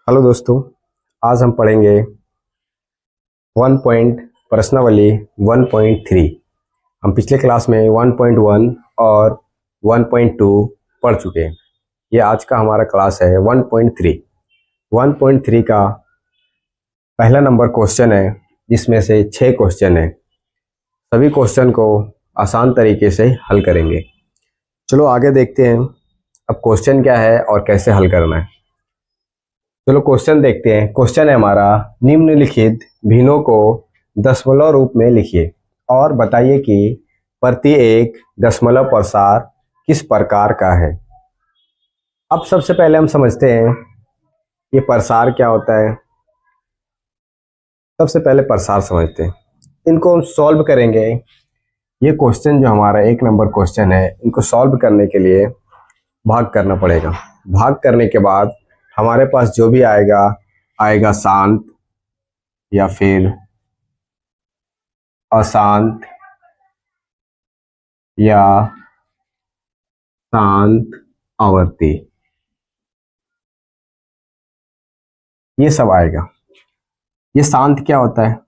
Hello दोस्तों, आज हम पढ़ेंगे 1 प्रश्नावली 1.3। हम पिछले क्लास में 1.1 और 1.2 पढ़ चुके हैं। ये आज का हमारा क्लास है 1.3। 1.3 का पहला नंबर क्वेश्चन है, जिसमें से 6 क्वेश्चन है। सभी क्वेश्चन को आसान तरीके से हल करेंगे। चलो आगे देखते हैं अब क्वेश्चन क्या है और कैसे हल करना है। चलो क्वेश्चन देखते हैं। क्वेश्चन है हमारा, निम्नलिखित भिन्नों को दशमलव रूप में लिखिए और बताइए कि प्रति एक दशमलव प्रसार किस प्रकार का है। अब सबसे पहले हम समझते हैं ये प्रसार क्या होता है। सबसे पहले प्रसार समझते हैं, इनको हम सॉल्व करेंगे। ये क्वेश्चन जो हमारा 1 नंबर क्वेश्चन है, इनको सॉल्व करने के लिए भाग करना पड़ेगा। भाग करने के बाद हमारे पास जो भी आएगा शांत या फिर अशांत या शांत आवर्ती, ये सब आएगा। ये शांत क्या होता है?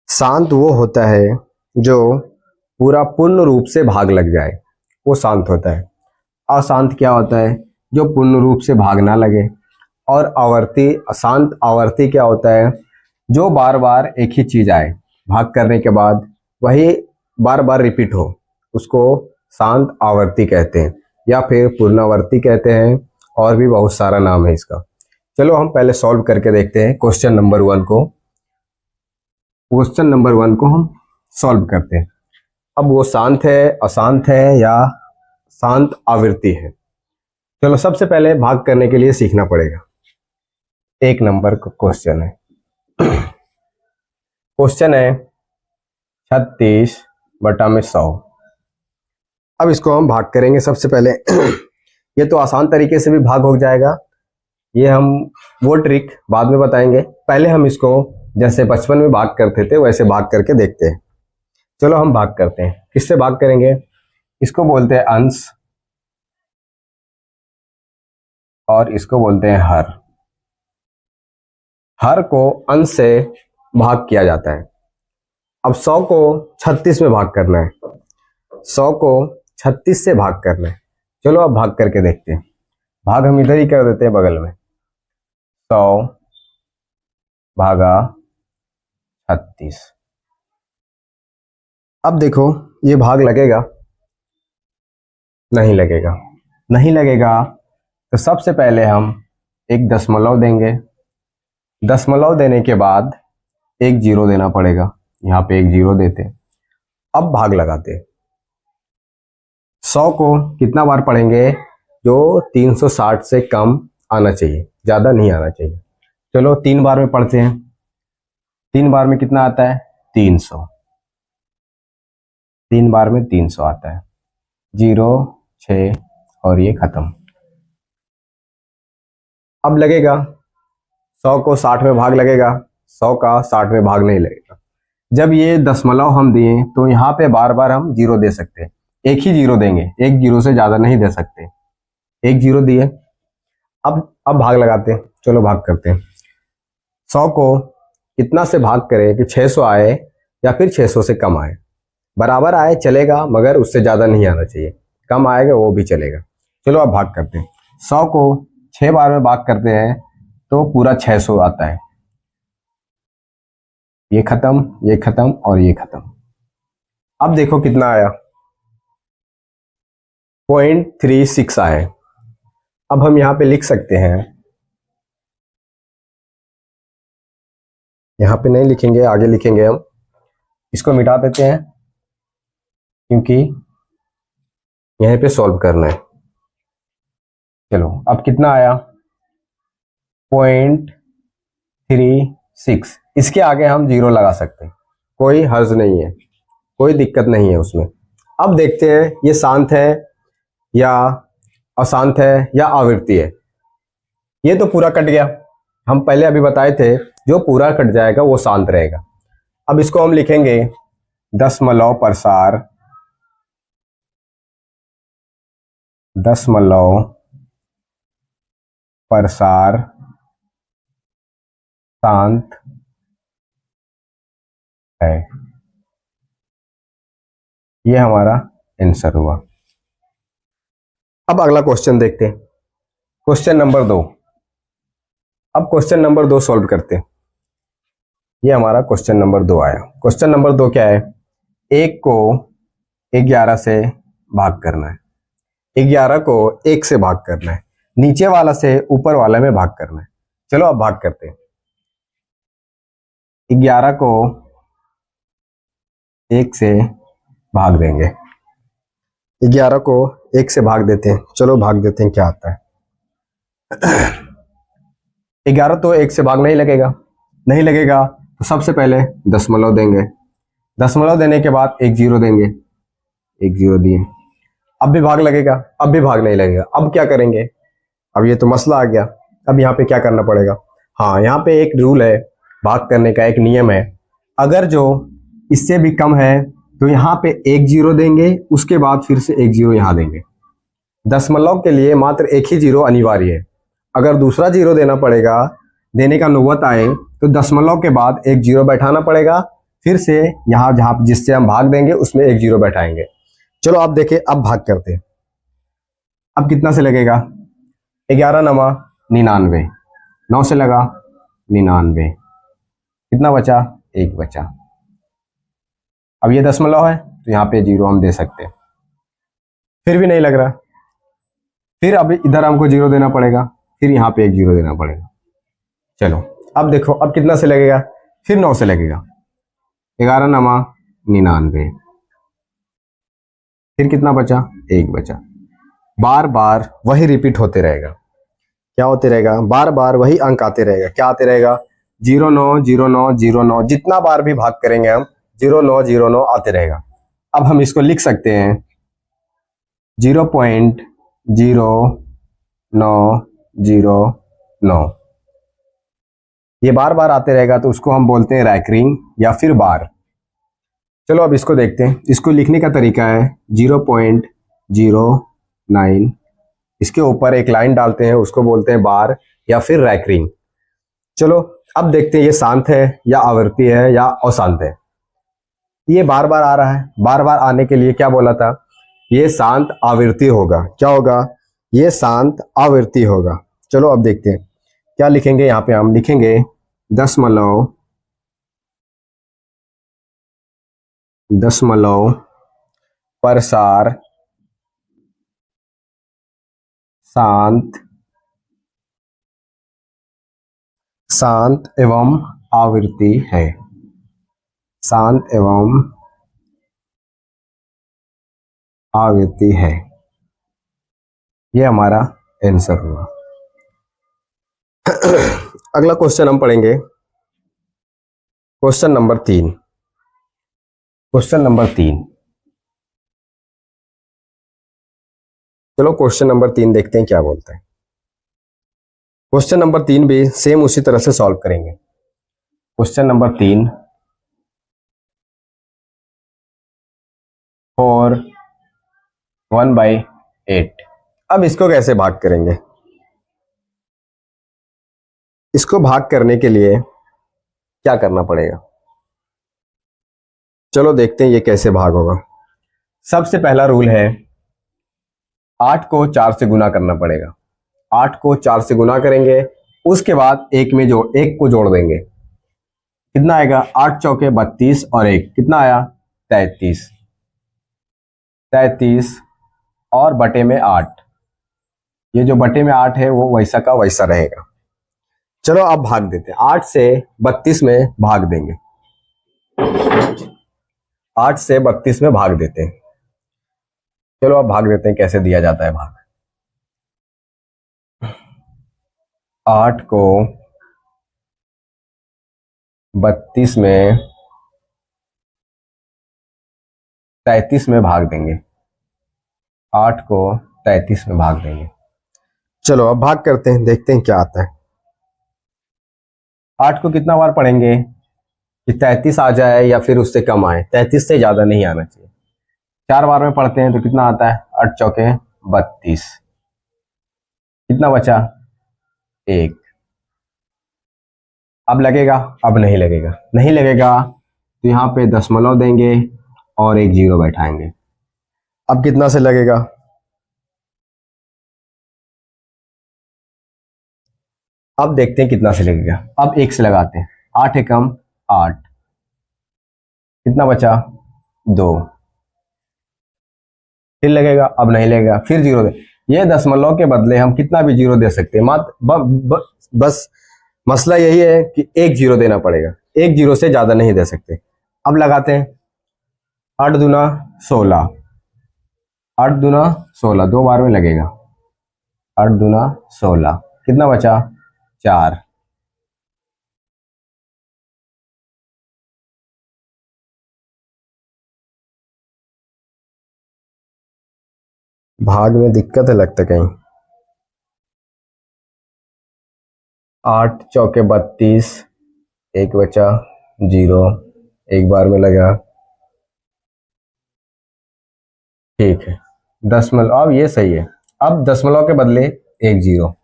शांत वो होता है जो पूरा पूर्ण रूप से भाग लग जाए, वो शांत होता है। अशांत क्या होता है? जो पूर्ण रूप से भाग ना लगे। और आवर्ती, अशांत आवर्ती क्या होता है? जो बार बार एक ही चीज आए, भाग करने के बाद वही बार बार रिपीट हो, उसको शांत आवर्ती कहते हैं या फिर पूर्णावर्ती कहते हैं। और भी बहुत सारा नाम है इसका। चलो हम पहले सॉल्व करके देखते हैं क्वेश्चन नंबर 1 को। क्वेश्चन नंबर 1 को हम सॉल्व करते हैं। अब वो शांत है, अशांत है या शांत आवृत्ति है। चलो सबसे पहले भाग करने के लिए सीखना पड़ेगा। 1 नंबर का क्वेश्चन है। क्वेश्चन है 36/100। अब इसको हम भाग करेंगे सबसे पहले। ये तो आसान तरीके से भी भाग हो जाएगा, ये हम वो ट्रिक बाद में बताएंगे। पहले हम इसको जैसे बचपन में भाग करते थे वैसे भाग करके देखते हैं। चलो हम भाग करते हैं। किससे भाग करेंगे? इसको बोलते हैं अंश और इसको बोलते हैं हर। हर को अंश से भाग किया जाता है। अब 100 को 36 में भाग करना है। 100 को 36 से भाग करना है। चलो अब भाग करके देखते हैं। भाग हम इधर ही कर देते हैं बगल में। 100 भागा 36। अब देखो ये भाग लगेगा? नहीं लगेगा। नहीं लगेगा तो सबसे पहले हम एक दशमलव देंगे। दशमलव देने के बाद एक जीरो देना पड़ेगा। यहाँ पे एक जीरो देते। अब भाग लगाते। 100 को कितना बार पढ़ेंगे? जो 360 से कम आना चाहिए, ज्यादा नहीं आना चाहिए। चलो 3 बार में पढ़ते हैं। 3 बार में कितना आता है? 300। 3 बार में 300 आता है। 0, 6 और ये खत्म। अब लगेगा 100 को 60 में भाग लगेगा। 100 का 60 में भाग नहीं लगेगा। जब ये दशमलव हम दिए तो यहाँ पे बार बार हम जीरो दे सकते हैं। एक ही जीरो देंगे, एक जीरो से ज्यादा नहीं दे सकते। एक जीरो दिए। अब भाग लगाते हैं। चलो भाग करते हैं। 100 को कितना से भाग करें कि 600 आए या फिर 600 से कम आए। बराबर आए चलेगा, मगर उससे ज्यादा नहीं आना चाहिए। कम आएगा वो भी चलेगा। चलो अब भाग करते हैं। 100 को 6 बार में भाग करते हैं तो पूरा 600 आता है। ये खत्म, ये खत्म और ये खत्म। अब देखो कितना आया? 0.36 आए। अब हम यहाँ पे लिख सकते हैं, यहाँ पे नहीं लिखेंगे, आगे लिखेंगे हम। इसको मिटा देते हैं क्योंकि यहीं पे सॉल्व करना है। चलो अब कितना आया? 0.36। इसके आगे हम जीरो लगा सकते हैं, कोई हर्ज नहीं है, कोई दिक्कत नहीं है उसमें। अब देखते हैं ये शांत है या अशांत है या आवृत्ति है। ये तो पूरा कट गया। हम पहले अभी बताए थे जो पूरा कट जाएगा वो शांत रहेगा। अब इसको हम लिखेंगे दशमलव प्रसार, दशमलव प्रसार शांत है। ये हमारा आंसर हुआ। अब अगला क्वेश्चन देखते हैं, क्वेश्चन नंबर 2। अब क्वेश्चन नंबर 2 सॉल्व करते हैं। ये हमारा क्वेश्चन नंबर 2 आया। क्वेश्चन नंबर 2 क्या है? एक को 11 से भाग करना है। 11 को 1 से भाग करना है। नीचे वाला से ऊपर वाला में भाग करना है। चलो अब भाग करते हैं। 11 को 1 से भाग देंगे। 11 को 1 से भाग देते हैं। चलो भाग देते हैं, क्या आता है। 11 तो 1 से भाग नहीं लगेगा, नहीं लगेगा तो सबसे पहले दशमलव देंगे। दशमलव देने के बाद एक जीरो देंगे। एक जीरो दिए। अब भी भाग लगेगा, अब भी भाग नहीं लगेगा। अब क्या करेंगे? अब ये तो मसला आ गया। अब यहाँ पे क्या करना पड़ेगा? हाँ, यहाँ पे एक रूल है भाग करने का, एक नियम है। अगर जो इससे भी कम है तो यहाँ पे एक जीरो देंगे, उसके बाद फिर से एक जीरो यहाँ देंगे। दशमलव के लिए मात्र एक ही जीरो अनिवार्य है। अगर दूसरा जीरो देना पड़ेगा, देने का नौबत आए, तो दशमलव के बाद एक जीरो बैठाना पड़ेगा। फिर से यहाँ जहाँ जिससे हम भाग देंगे उसमें एक जीरो बैठाएंगे। चलो अब देखें, अब भाग करते हैं। अब कितना से लगेगा? 11 नमा 99, 9 से लगा 99, कितना बचा? एक बचा। अब ये दशमलव है तो यहाँ पे जीरो हम दे सकते हैं, फिर भी नहीं लग रहा। फिर अब इधर हमको जीरो देना पड़ेगा, फिर यहाँ पे एक जीरो देना पड़ेगा। चलो अब देखो, अब कितना से लगेगा? फिर 9 से लगेगा। 11 नमा 99, फिर कितना बचा? एक बचा। बार बार वही रिपीट होते रहेगा। क्या होते रहेगा? बार बार वही अंक आते रहेगा। क्या आते रहेगा? 09 09 09। जितना बार भी भाग करेंगे हम 09 09 आते रहेगा। अब हम इसको लिख सकते हैं 0.0909। ये बार बार आते रहेगा तो उसको हम बोलते हैं रैकरिंग या फिर बार। चलो अब इसको देखते हैं। इसको लिखने का तरीका है 0.09, इसके ऊपर एक लाइन डालते हैं, उसको बोलते हैं बार या फिर रैकरिंग। चलो अब देखते हैं ये शांत है या आवर्ती है या अशांत है। ये बार बार आ रहा है। बार बार आने के लिए क्या बोला था? ये शांत आवृत्ति होगा। क्या होगा? ये शांत आवृत्ति होगा। चलो अब देखते हैं क्या लिखेंगे। यहाँ पे हम लिखेंगे दशमलव प्रसार शांत एवं आवृत्ति है। शांत एवं आवृत्ति है। ये हमारा आंसर हुआ। अगला क्वेश्चन हम पढ़ेंगे, क्वेश्चन नंबर 3। Question number 3। चलो क्वेश्चन नंबर 3 देखते हैं क्या बोलते हैं। क्वेश्चन नंबर 3 भी सेम उसी तरह से सॉल्व करेंगे। Question number 3, 4 1/8। अब इसको कैसे भाग करेंगे? इसको भाग करने के लिए क्या करना पड़ेगा? चलो देखते हैं ये कैसे भाग होगा। सबसे पहला रूल है 8 को 4 से गुना करना पड़ेगा। 8 को 4 से गुना करेंगे, उसके बाद एक को जोड़ देंगे। कितना आएगा? 8 चौके 32 और एक कितना आया? 33। 33 और बटे में 8। ये जो बटे में 8 है वो वैसा का वैसा रहेगा। चलो अब भाग देते हैं। 8 से 32 में भाग देंगे। 8 से 32 में भाग देते हैं। चलो अब भाग देते हैं कैसे दिया जाता है भाग। 8 को 32 में 33 में भाग देंगे। 8 को 33 में भाग देंगे। चलो अब भाग करते हैं, देखते हैं क्या आता है। 8 को कितना बार पढ़ेंगे कि 33 आ जाए या फिर उससे कम आए? 33 से ज्यादा नहीं आना चाहिए। 4 बार में पढ़ते हैं तो कितना आता है? 8 चौके 32। कितना बचा? एक। अब लगेगा? अब नहीं लगेगा। नहीं लगेगा तो यहाँ पे दशमलव देंगे और एक जीरो बैठाएंगे। अब कितना से लगेगा? अब देखते हैं कितना से लगेगा। अब एक से लगाते हैं। 8 एकम 8, कितना बचा? 2। फिर लगेगा? अब नहीं लगेगा। फिर जीरो दे। ये दशमलव के बदले हम कितना भी जीरो दे सकते हैं, मात्र बस मसला यही है कि एक जीरो देना पड़ेगा, एक जीरो से ज्यादा नहीं दे सकते। अब लगाते हैं। 8 दूना 16, 8 दूना 16, 2 बार में लगेगा। 8 दूना 16, कितना बचा? 4। भाग में दिक्कत है लगता कहीं। 8 चौके 32, एक बचा, जीरो, एक बार में लगा। ठीक है, दशमलव, अब ये सही है। अब दशमलव के बदले एक जीरो।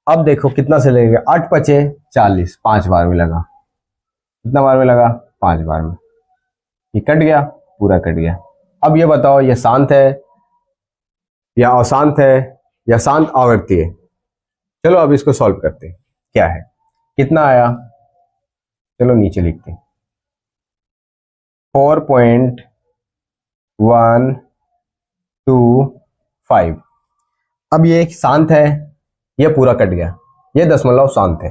अब देखो कितना से लगेगा? 8 पचे 40, 5 बार में लगा। कितना बार में लगा? 5 बार में। ये कट गया, पूरा कट गया। अब ये बताओ, ये शांत है या अशांत है या शांत आवर्ती है? चलो अब इसको सॉल्व करते हैं। क्या है, कितना आया? चलो नीचे लिखते हैं। 4.125। अब ये शांत है, ये पूरा कट गया, ये दशमलव शांत है।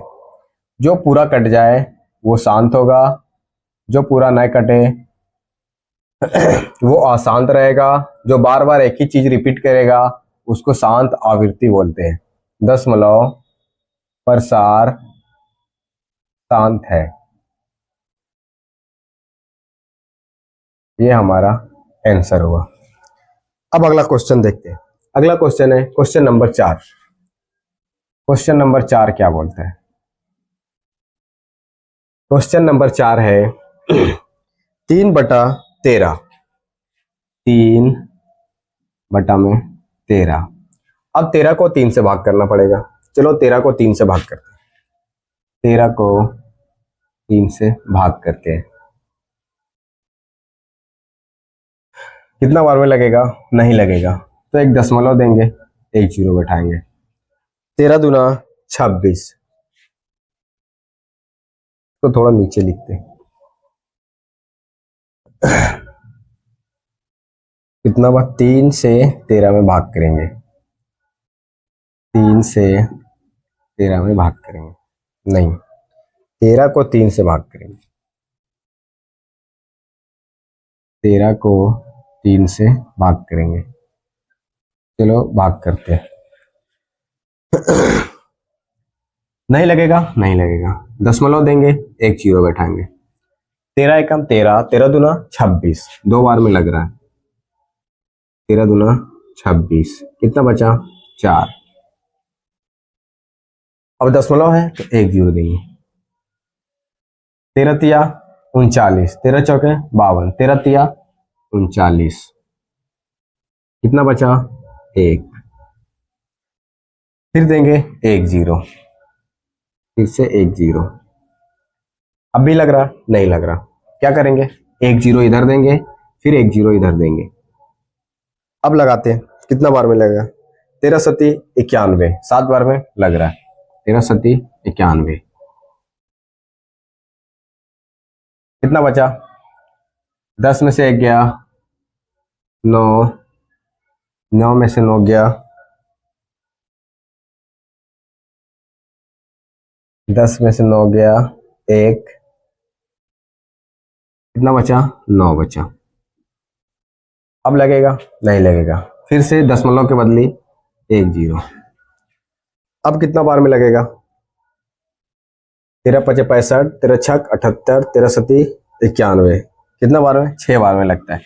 जो पूरा कट जाए वो शांत होगा, जो पूरा न कटे वो अशांत रहेगा। जो बार बार एक ही चीज रिपीट करेगा उसको शांत आवृत्ति बोलते हैं। दशमलव प्रसार शांत है। ये हमारा आंसर हुआ। अब अगला क्वेश्चन देखते हैं। अगला क्वेश्चन है क्वेश्चन नंबर 4। क्वेश्चन नंबर 4 क्या बोलता है? क्वेश्चन नंबर 4 है 3/13, 3/13। अब 13 को 3 से भाग करना पड़ेगा। चलो 13 को 3 से भाग करते हैं। 13 को 3 से भाग करते हैं। कितना बार में लगेगा? नहीं लगेगा तो एक दशमलव देंगे, एक जीरो बैठाएंगे। 13 दूना 26, तो थोड़ा नीचे लिखते हैं। कितना बार? 3 से 13 में भाग करेंगे। 3 से 13 में भाग करेंगे, नहीं, 13 को 3 से भाग करेंगे। 13 को 3 से भाग करेंगे। चलो भाग करते हैं। नहीं लगेगा? नहीं लगेगा। दशमलव देंगे, एक जीरो बैठाएंगे। 13 एकम 13, 13 दूना 26, 2 बार में लग रहा है। 13 दूना 26, कितना बचा? 4। अब दशमलव है तो एक जीरो देंगे। 13 तिया 39, 13 चौके 52, 13 तिया 39, कितना बचा? 1। फिर देंगे एक जीरो, फिर से एक जीरो। अब भी लग रहा? नहीं लग रहा। क्या करेंगे? एक जीरो इधर देंगे, फिर एक जीरो इधर देंगे। अब लगाते हैं। कितना बार में लगेगा? 13 सती 91, 7 बार में लग रहा है। 13 सती 91, कितना बचा? 10 में से 1 गया, 9, 9 में से 9 गया, 10 में से 9 गया, 1, कितना बचा? 9 बचा। अब लगेगा? नहीं लगेगा। फिर से दशमलव के बदले एक जीरो। अब कितना बार में लगेगा? 13 पचे 65, 13 छक 78, 13 सती 91, कितना बार में? 6 बार में लगता है।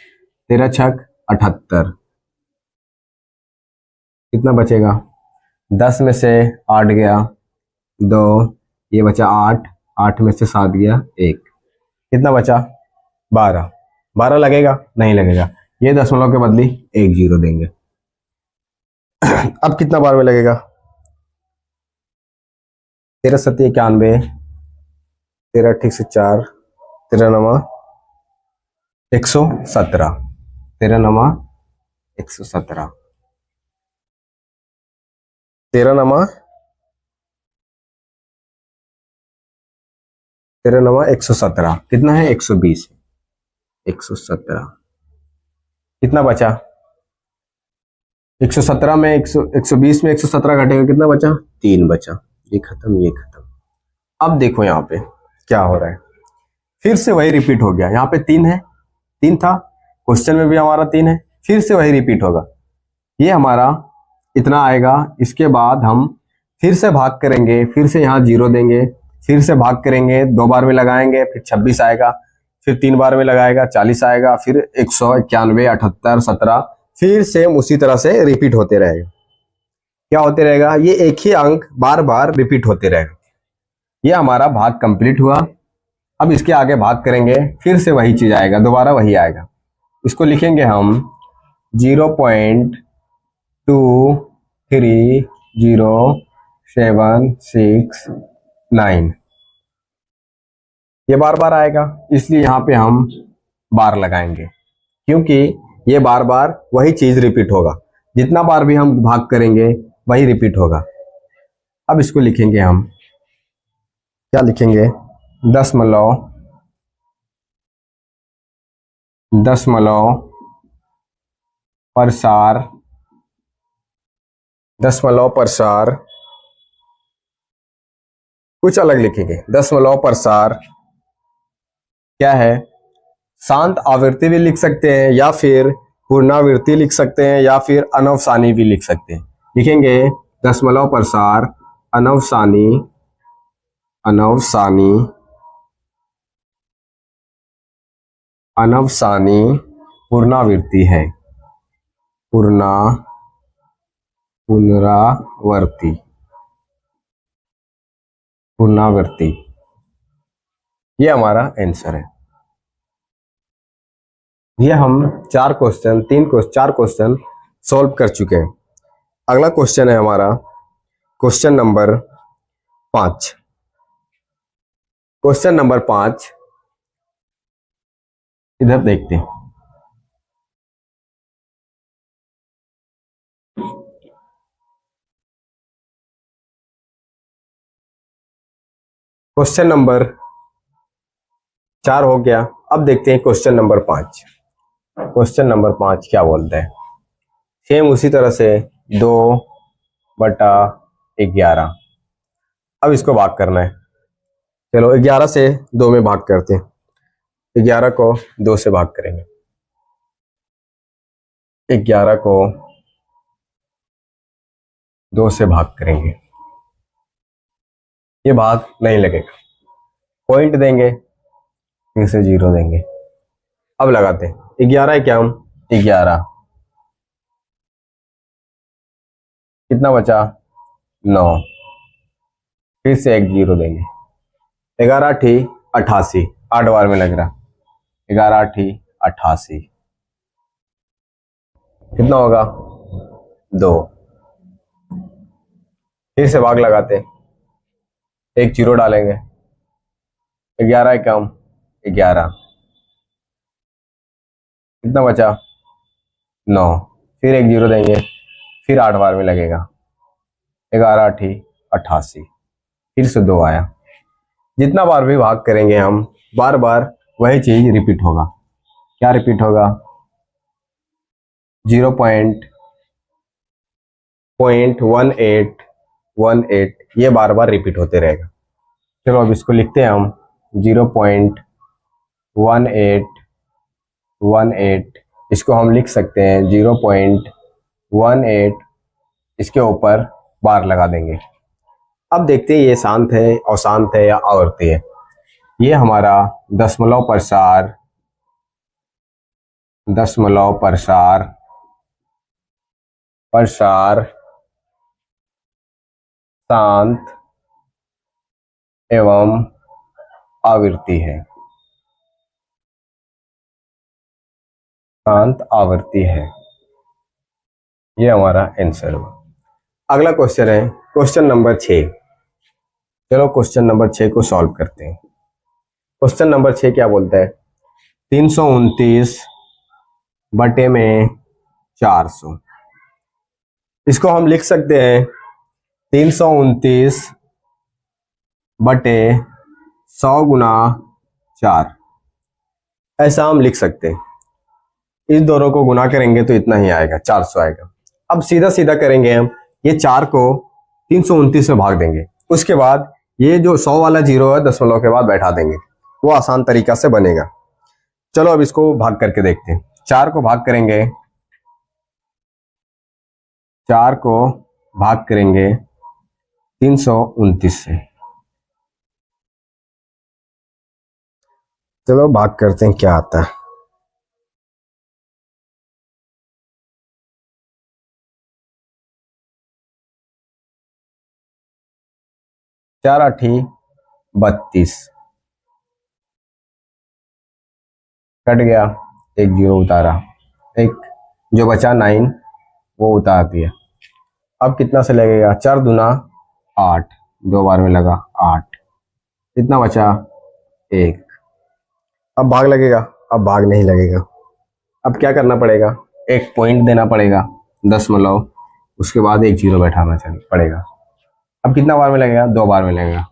13 छक 78, कितना बचेगा? 10 में से 8 गया, 2, ये बचा 8, 8 में से 7 गया, 1, कितना बचा? 12। 12 लगेगा? नहीं लगेगा। ये दशमलव के बदले एक जीरो देंगे। अब कितना बार में लगेगा? 13 सती 91, 13 ठीक से 4, 13 नमा 117, 13 नमा 117, 13 नमा 117, कितना है 120, 117, कितना बचा 117 में 120 में 117 घटेगा, कितना बचा 3 बचा, ये खत्म ये खत्म। अब देखो यहाँ पे क्या हो रहा है, फिर से वही रिपीट हो गया, यहाँ पे 3 है, 3 था क्वेश्चन में भी हमारा 3 है, फिर से वही रिपीट होगा, ये हमारा इतना आएगा। इसके बाद हम फिर से भाग करेंगे, फिर से यहाँ 0 देंगे, फिर से भाग करेंगे, 2 बार में लगाएंगे, फिर 26 आएगा, फिर 3 बार में लगाएगा 40 आएगा, फिर 191, 78, 17, फिर सेम उसी तरह से रिपीट होते रहेगा। क्या होते रहेगा, ये एक ही अंक बार बार रिपीट होते रहेगा। ये हमारा भाग कंप्लीट हुआ। अब इसके आगे भाग करेंगे, फिर से वही चीज आएगा, दोबारा वही आएगा। इसको लिखेंगे हम 0.230769, ये बार बार आएगा, इसलिए यहाँ पे हम बार लगाएंगे, क्योंकि ये बार बार वही चीज रिपीट होगा, जितना बार भी हम भाग करेंगे वही रिपीट होगा। अब इसको लिखेंगे हम, क्या लिखेंगे, दशमलव प्रसार, दशमलव प्रसार, कुछ अलग लिखेंगे, दशमलव प्रसार क्या है, शांत आवृत्ति भी लिख सकते हैं, या फिर पूर्णावृत्ति लिख सकते हैं, या फिर अनवसानी भी लिख सकते हैं। लिखेंगे दशमलव प्रसार अनवसानी, अनवसानी, अनवसानी पुनरावृत्ति है, पुनरावृत्ति, पुनरावृत्ति, ये हमारा आंसर है। ये हम 4 क्वेश्चन 4 क्वेश्चन सॉल्व कर चुके हैं। अगला क्वेश्चन है हमारा क्वेश्चन नंबर 5। क्वेश्चन नंबर 5 इधर देखते हैं। क्वेश्चन नंबर 4 हो गया। अब देखते हैं क्वेश्चन नंबर 5। क्वेश्चन नंबर 5 क्या बोलता है, सेम उसी तरह से 2/11। अब इसको भाग करना है। चलो 11 से 2 में भाग करते हैं। 11 को 2 से भाग करेंगे, 11 को 2 से भाग करेंगे, ये भाग नहीं लगेगा, पॉइंट देंगे, फिर से 0 देंगे। अब लगाते हैं, 11 क्या हम 11, कितना बचा 9, फिर से एक 0 देंगे, 11 ठी 88, 8 बार में लग रहा, 11 ठी 88, कितना होगा 2, फिर से भाग लगाते, एक 0 डालेंगे, 11 कम 11, कितना बचा 9, फिर एक 0 देंगे, फिर 8 बार में लगेगा, 11 ठी 88, फिर से 2 आया। जितना बार भी भाग करेंगे हम, बार बार वही चीज रिपीट होगा। क्या रिपीट होगा, 0.1818, ये बार बार रिपीट होते रहेगा। चलो अब इसको लिखते हैं हम 0.1818, इसको हम लिख सकते हैं 0.18, इसके ऊपर बार लगा देंगे। अब देखते हैं ये शांत है, अशांत है या आवर्ती है। ये हमारा दशमलव प्रसार, दशमलव प्रसार, प्रसार शांत एवं आवृत्ति है, शांत आवृत्ति है, ये हमारा आंसर हुआ। अगला क्वेश्चन है क्वेश्चन नंबर 6। चलो क्वेश्चन नंबर 6 को सॉल्व करते हैं। क्वेश्चन नंबर 6 क्या बोलता है? 329 बटे में 400। इसको हम लिख सकते हैं 329 बटे 100 गुना 4, ऐसा हम लिख सकते हैं। इस दोनों को गुना करेंगे तो इतना ही आएगा, 400 आएगा। अब सीधा सीधा करेंगे हम, ये 4 को 329 में भाग देंगे, उसके बाद ये जो 100 वाला जीरो है दशमलव के बाद बैठा देंगे, वो आसान तरीका से बनेगा। चलो अब इसको भाग करके देखते हैं। 4 को भाग करेंगे, 4 को भाग करेंगे 329 से। चलो भाग करते हैं, क्या आता है। 4 8 32, कट गया, एक जीरो उतारा, एक जो बचा 9 वो उतार दिया। अब कितना से लगेगा? 4 दूना 8, 2 बार में लगा 8, कितना बचा? 1। अब भाग लगेगा? अब भाग नहीं लगेगा। अब क्या करना पड़ेगा? एक पॉइंट देना पड़ेगा, दशमलव, उसके बाद एक जीरो बैठाना चाहिए पड़ेगा। अब कितना बार में लगेगा? 2 बार में लगेगा।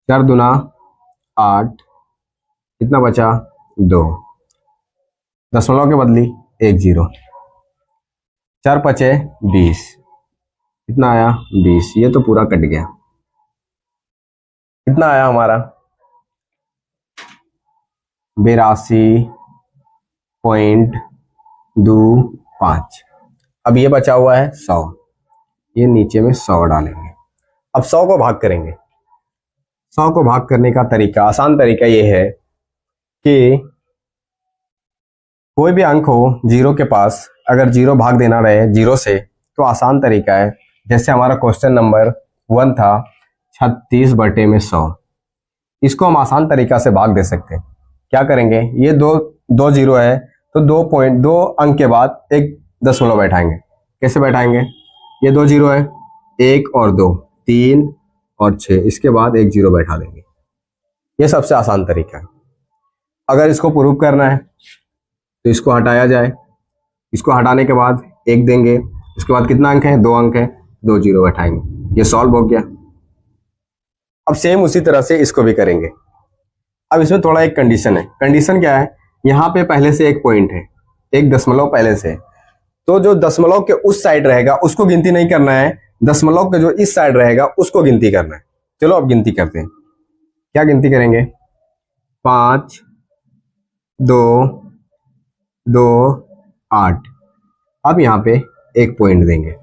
4 दूना 8, कितना बचा? 2, दशमलव के बदली एक जीरो। 4 पचे 20, कितना आया? 20। ये तो पूरा कट गया। कितना आया हमारा? 82.25। अब ये बचा हुआ है 100, ये नीचे में 100 डालेंगे। अब 100 को भाग करेंगे। 100 को भाग करने का तरीका, आसान तरीका ये है कि कोई भी अंक हो जीरो के पास, अगर जीरो भाग देना रहे जीरो से, तो आसान तरीका है, जैसे हमारा क्वेश्चन नंबर 1 था 36 बटे में 100, इसको हम आसान तरीका से भाग दे सकते हैं। क्या करेंगे? ये दो जीरो है तो 2 अंक के बाद एक दशमलव बैठाएंगे। कैसे बैठाएंगे? ये 2 जीरो है, 1 और 2, 3 और 6, इसके बाद एक जीरो बैठा देंगे। ये सबसे आसान तरीका है। अगर इसको प्रूव करना है तो इसको हटाया जाए, इसको हटाने के बाद एक देंगे, उसके बाद कितना अंक है? 2 अंक है, 2 जीरो बैठाएंगे, ये सॉल्व हो गया। अब सेम उसी तरह से इसको भी करेंगे। अब इसमें थोड़ा एक कंडीशन है। कंडीशन क्या है? यहाँ पे पहले से एक पॉइंट है, एक दशमलव पहले से, तो जो दशमलव के उस साइड रहेगा उसको गिनती नहीं करना है, दशमलव के जो इस साइड रहेगा उसको गिनती करना है। चलो अब गिनती करते हैं। क्या गिनती करेंगे? 5 2 2 8। अब यहाँ पे एक पॉइंट देंगे,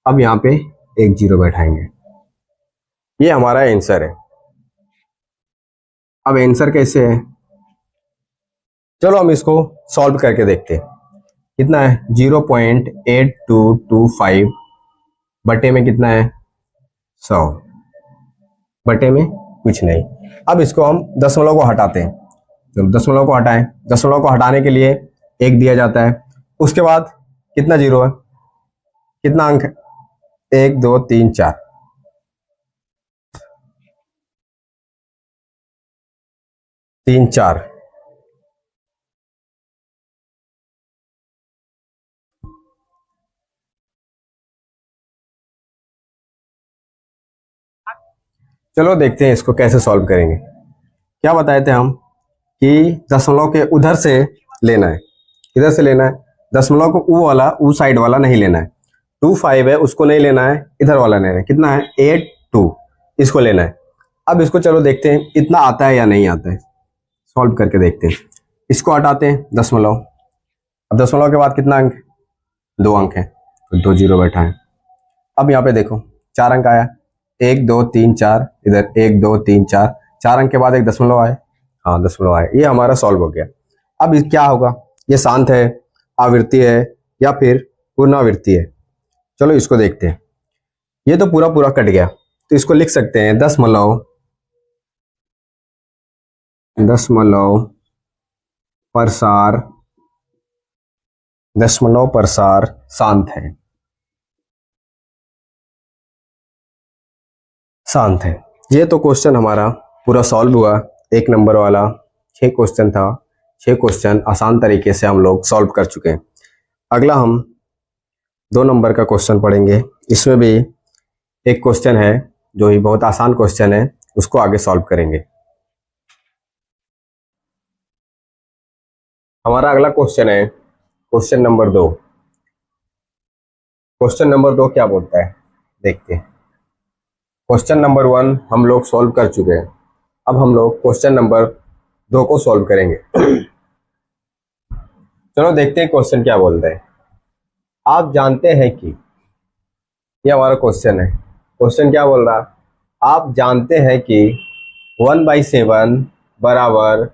अब यहाँ पे एक जीरो बैठाएंगे। ये हमारा आंसर है। अब आंसर कैसे है? चलो हम इसको सॉल्व करके देखते हैं। कितना है? 0.8225 बटे में कितना है? 100 बटे में कुछ नहीं। अब इसको हम दशमलव को हटाते हैं, तो दशमलव को हटाएं। दशमलव को हटाने के लिए एक दिया जाता है, उसके बाद कितना जीरो है? कितना अंक है? 1 2 3 4, 3 4। चलो देखते हैं इसको कैसे सॉल्व करेंगे। क्या बताए थे हम कि दशमलव के उधर से लेना है, इधर से लेना है। दशमलव को ऊ वाला, ऊ साइड वाला नहीं लेना है। 25 है उसको नहीं लेना है, इधर वाला लेना है। कितना है? 82, इसको लेना है। अब इसको चलो देखते हैं इतना आता है या नहीं आता है, सॉल्व करके देखते हैं। इसको हटाते हैं दशमलव। अब दशमलव के बाद कितना अंक? 2 अंक है, तो 2 जीरो बैठा है। अब यहाँ पे देखो 4 अंक आया, 1 2 3 4, इधर 1 2 3 4, 4 अंक के बाद एक दशमलव आए। हाँ दशमलव आए, ये हमारा सॉल्व हो गया। अब क्या होगा? ये शांत है, आवृत्ति है या फिर पुनरावृत्ति है? चलो इसको देखते हैं। ये तो पूरा पूरा कट गया, तो इसको लिख सकते हैं दशमलव प्रसार, दशमलव प्रसार शांत है, शांत है। ये तो क्वेश्चन हमारा पूरा सॉल्व हुआ, 1 नंबर वाला 6 क्वेश्चन था। 6 क्वेश्चन आसान तरीके से हम लोग सॉल्व कर चुके हैं। अगला हम 2 नंबर का क्वेश्चन पढ़ेंगे। इसमें भी एक क्वेश्चन है जो ही बहुत आसान क्वेश्चन है, उसको आगे सॉल्व करेंगे। हमारा अगला क्वेश्चन है क्वेश्चन नंबर 2। क्वेश्चन नंबर 2 क्या बोलता है देखते हैं। क्वेश्चन नंबर 1 हम लोग सॉल्व कर चुके हैं। अब हम लोग क्वेश्चन नंबर 2 को सॉल्व करेंगे। चलो देखते हैं क्वेश्चन क्या बोलता है। आप जानते हैं कि, ये हमारा क्वेश्चन है। क्वेश्चन क्या बोल रहा, आप जानते हैं कि 1/7 बराबर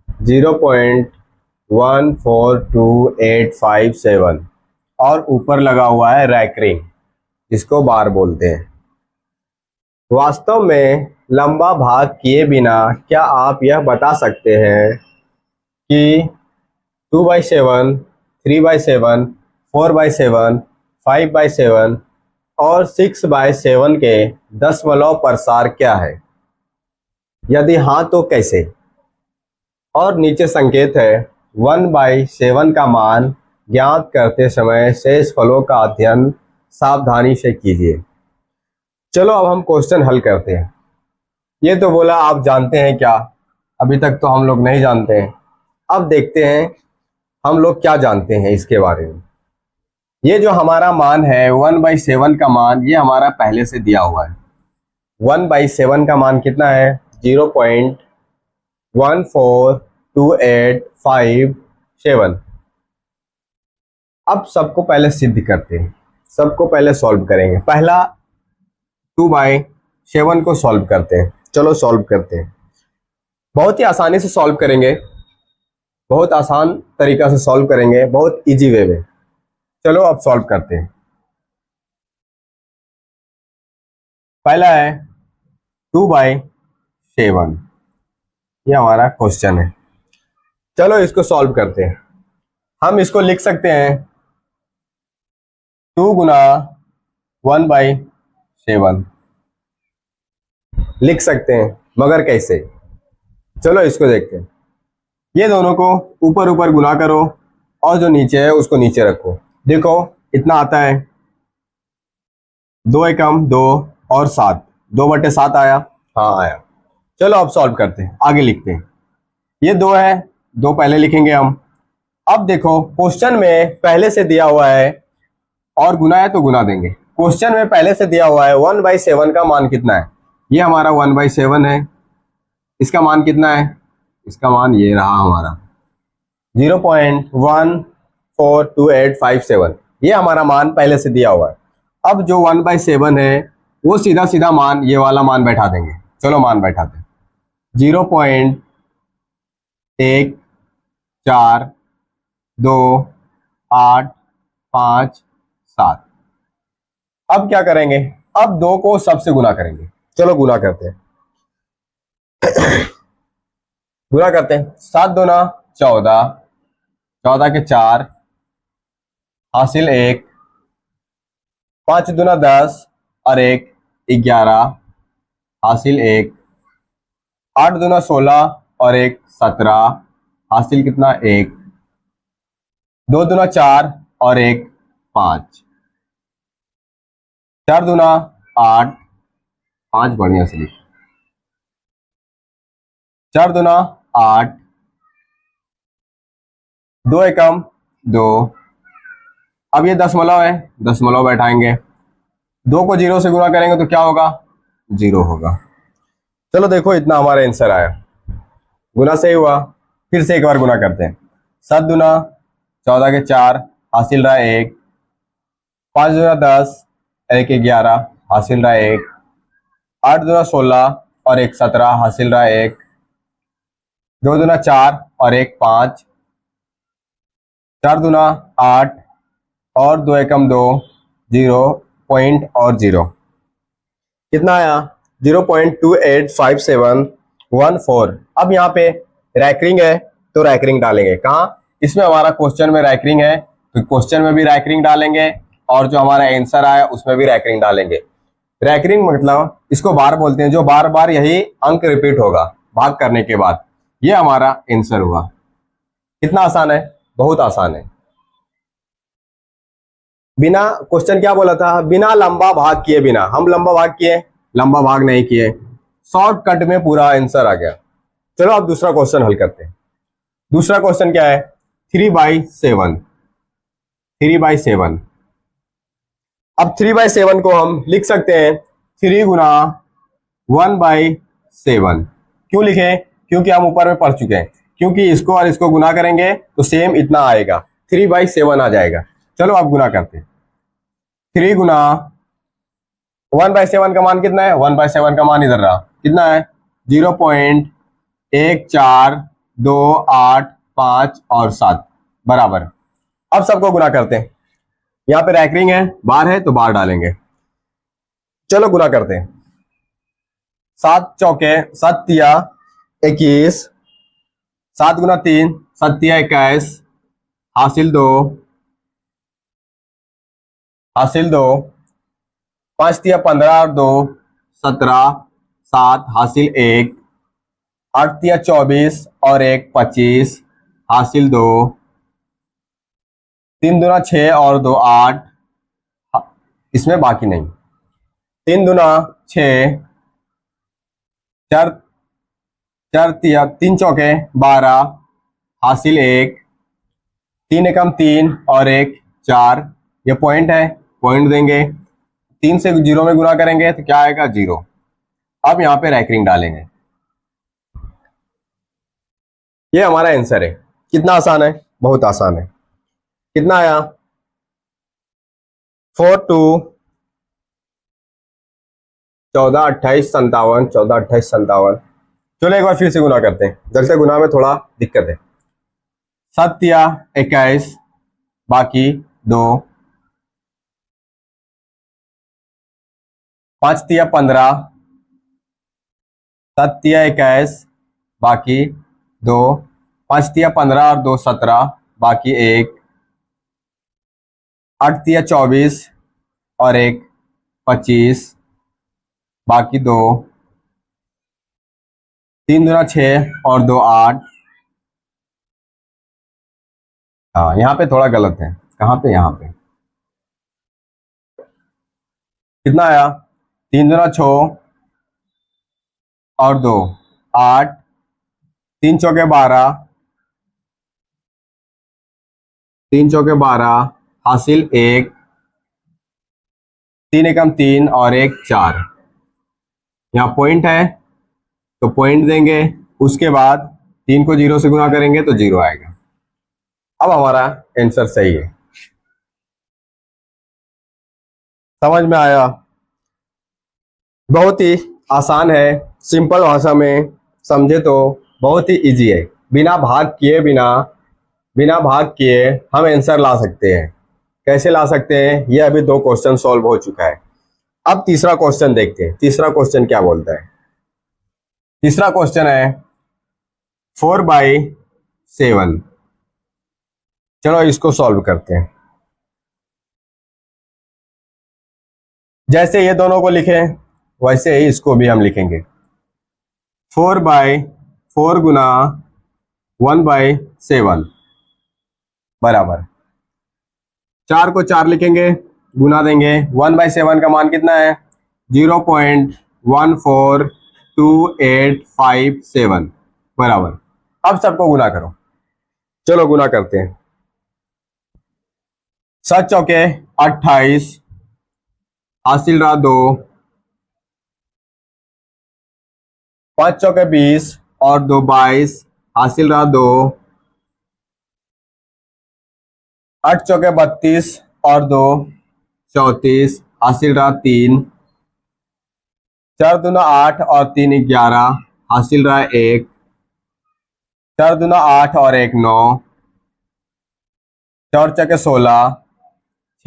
0.142857 और ऊपर लगा हुआ है रैंक, जिसको बार बोलते हैं। वास्तव में लंबा भाग किए बिना क्या आप यह बता सकते हैं कि 2/7, 3/7, 4/7, 5/7 और 6/7 के दशमलव प्रसार क्या है? यदि हाँ तो कैसे? और नीचे संकेत है 1/7 का मान ज्ञात करते समय शेष फलों का अध्ययन सावधानी से कीजिए। चलो अब हम क्वेश्चन हल करते हैं। ये तो बोला आप जानते हैं क्या, अभी तक तो हम लोग नहीं जानते हैं। अब देखते हैं हम लोग क्या जानते हैं इसके बारे में। ये जो हमारा मान है 1/7 का मान, ये हमारा पहले से दिया हुआ है। 1/7 का मान कितना है? 0.142857। अब सबको पहले सिद्ध करते हैं, सबको पहले सॉल्व करेंगे। पहला 2/7 को सॉल्व करते हैं। चलो सॉल्व करते हैं। बहुत ही आसानी से सॉल्व करेंगे, बहुत आसान तरीका से सॉल्व करेंगे, बहुत इजी वे में। चलो अब सॉल्व करते हैं। पहला है 2/7, ये हमारा क्वेश्चन है। चलो इसको सॉल्व करते हैं। हम इसको लिख सकते हैं 2 गुना 1/7 लिख सकते हैं, मगर कैसे? चलो इसको देखते हैं। ये दोनों को ऊपर ऊपर गुना करो और जो नीचे है उसको नीचे रखो। देखो इतना आता है, 2 एकम 2 और 7, 2/7 आया। हाँ आया। चलो अब सॉल्व करते हैं, आगे लिखते हैं। ये 2 है, 2 पहले लिखेंगे हम। अब देखो क्वेश्चन में पहले से दिया हुआ है और गुना है तो गुना देंगे। क्वेश्चन में पहले से दिया हुआ है 1/7 का मान कितना है? ये हमारा 1/7 है। इसका मान कितना है? इसका मान ये रहा हमारा 0.142857। ये हमारा मान पहले से दिया हुआ है। अब जो 1/7 है वो सीधा सीधा मान, ये वाला मान बैठा देंगे। चलो मान बैठाते हैं। 0.142857। अब क्या करेंगे? अब 2 को सबसे गुना करेंगे। चलो गुना करते हैं। गुना करते हैं। 7 दूना 14, 14 के 4 हासिल 1, 5 दूना 10 और 1 11 हासिल 1, 8 दूना 16 और 1 17 हासिल कितना? 1, 2 दूना 4 और 1 5, 4 दूना 8, 5 बढ़िया से लिख, 4 दूना 8, 2 एकम 2। अब ये दशमलव है, दशमलव बैठाएंगे। 2 को 0 से गुना करेंगे तो क्या होगा? 0 होगा। चलो देखो इतना हमारा आंसर आया, गुना सही हुआ। फिर से एक बार गुना करते हैं। 7 दूना 14 के 4 हासिल रहा 1, 5 दूना 10 1 11 हासिल रहा 1, 8 दूना 16 और 1 17 हासिल रहा 1, 2 दूना 4 और 1 5, 4 दूना 8 और 2 एकम 2, 0 पॉइंट और 0 कितना आया? 0.285714। अब यहाँ पे रैंक है तो रैंक डालेंगे। कहाँ? इसमें हमारा क्वेश्चन में रैंक है तो क्वेश्चन में भी रैंक डालेंगे और जो हमारा आंसर आया उसमें भी रैंक डालेंगे। रैंक मतलब इसको बार बोलते हैं, जो बार बार यही अंक रिपीट होगा। भाग करने के बाद, ये हमारा आंसर हुआ। कितना आसान है, बहुत आसान है। बिना, क्वेश्चन क्या बोला था, बिना लंबा भाग किए, बिना हम लंबा भाग किए, लंबा भाग नहीं किए, शॉर्टकट में पूरा आंसर आ गया। चलो अब दूसरा क्वेश्चन हल करते हैं। दूसरा क्वेश्चन क्या है, 3/7। 3/7। अब 3/7 को हम लिख सकते हैं 3 × 1/7। क्यों लिखे, क्योंकि हम ऊपर में पढ़ चुके हैं, क्योंकि इसको और इसको गुना करेंगे तो सेम इतना आएगा, 3/7 आ जाएगा। चलो अब गुना करते हैं। 3 × 1/7 का मान कितना है, 1/7 का मान इधर रहा, कितना है 0.1428 और 7 बराबर। अब सबको गुना करते हैं, यहाँ पे रैकरिंग है, बार है तो बार डालेंगे। चलो गुना करते हैं। 7 चौके 7 × 21, 7 × 3 7 × 21, हासिल 2, हासिल 2, 5 × 15 और 2 17, 7 हासिल 1, 8 × 24 और 1 25, हासिल 2, 3 दूना 6 और 2 8, इसमें बाकी नहीं, 3 दूना 6, 4 4 3 चौके 12, हासिल 1, 3 एकम 3 और 1 4, ये पॉइंट है, पॉइंट देंगे, 3 से 0 में गुना करेंगे तो क्या आएगा 0। अब यहाँ पे रैकरिंग डालेंगे, ये हमारा आंसर है। कितना आसान है, बहुत आसान है। कितना आया, 4 2 14 28 57, 14 28 57। चलो एक बार फिर से गुना करते हैं, दरअसल गुना में थोड़ा दिक्कत है। 7 × 21 बाकी 2, 5 × 15, 7 × 21 बाकी 2, 5 × 15 और 2 17 बाकी 1, 8 × 24 और 1 25 बाकी 2, 3 दूना 6 और 2 8। हाँ यहाँ पे थोड़ा गलत है, कहाँ पे, यहाँ पे कितना आया, 3 दूना 6 और 2 8, 3 चौके 12, 3 चौके 12, हासिल 1, 3 एकम 3 और 1 4, यहाँ पॉइंट है तो पॉइंट देंगे, उसके बाद 3 को 0 से गुना करेंगे तो 0 आएगा। अब हमारा आंसर सही है। समझ में आया, बहुत ही आसान है, सिंपल भाषा में समझे तो बहुत ही इजी है। बिना भाग किए, बिना भाग किए हम आंसर ला सकते हैं। कैसे ला सकते हैं, ये अभी 2 क्वेश्चन सॉल्व हो चुका है। अब तीसरा क्वेश्चन देखते हैं, तीसरा क्वेश्चन क्या बोलता है। तीसरा क्वेश्चन है 4/7। चलो इसको सॉल्व करते हैं। जैसे ये दोनों को लिखे वैसे ही इसको भी हम लिखेंगे। 4/4 गुना 1/7 बराबर, 4 को 4 लिखेंगे, गुना देंगे, 1/7 का मान कितना है 0.142857 बराबर। अब सबको गुना करो, चलो गुना करते हैं। 7 चौके 28, हासिल रहा 2, 5 चौके 20 और 2 22, हासिल रहा 2, 8 चौके 32 और 2 34, हासिल रहा 3, 4 दूना 8 और 3 11, हासिल रहा 1, 4 दूना 8 और 1 9, 4 चौके 16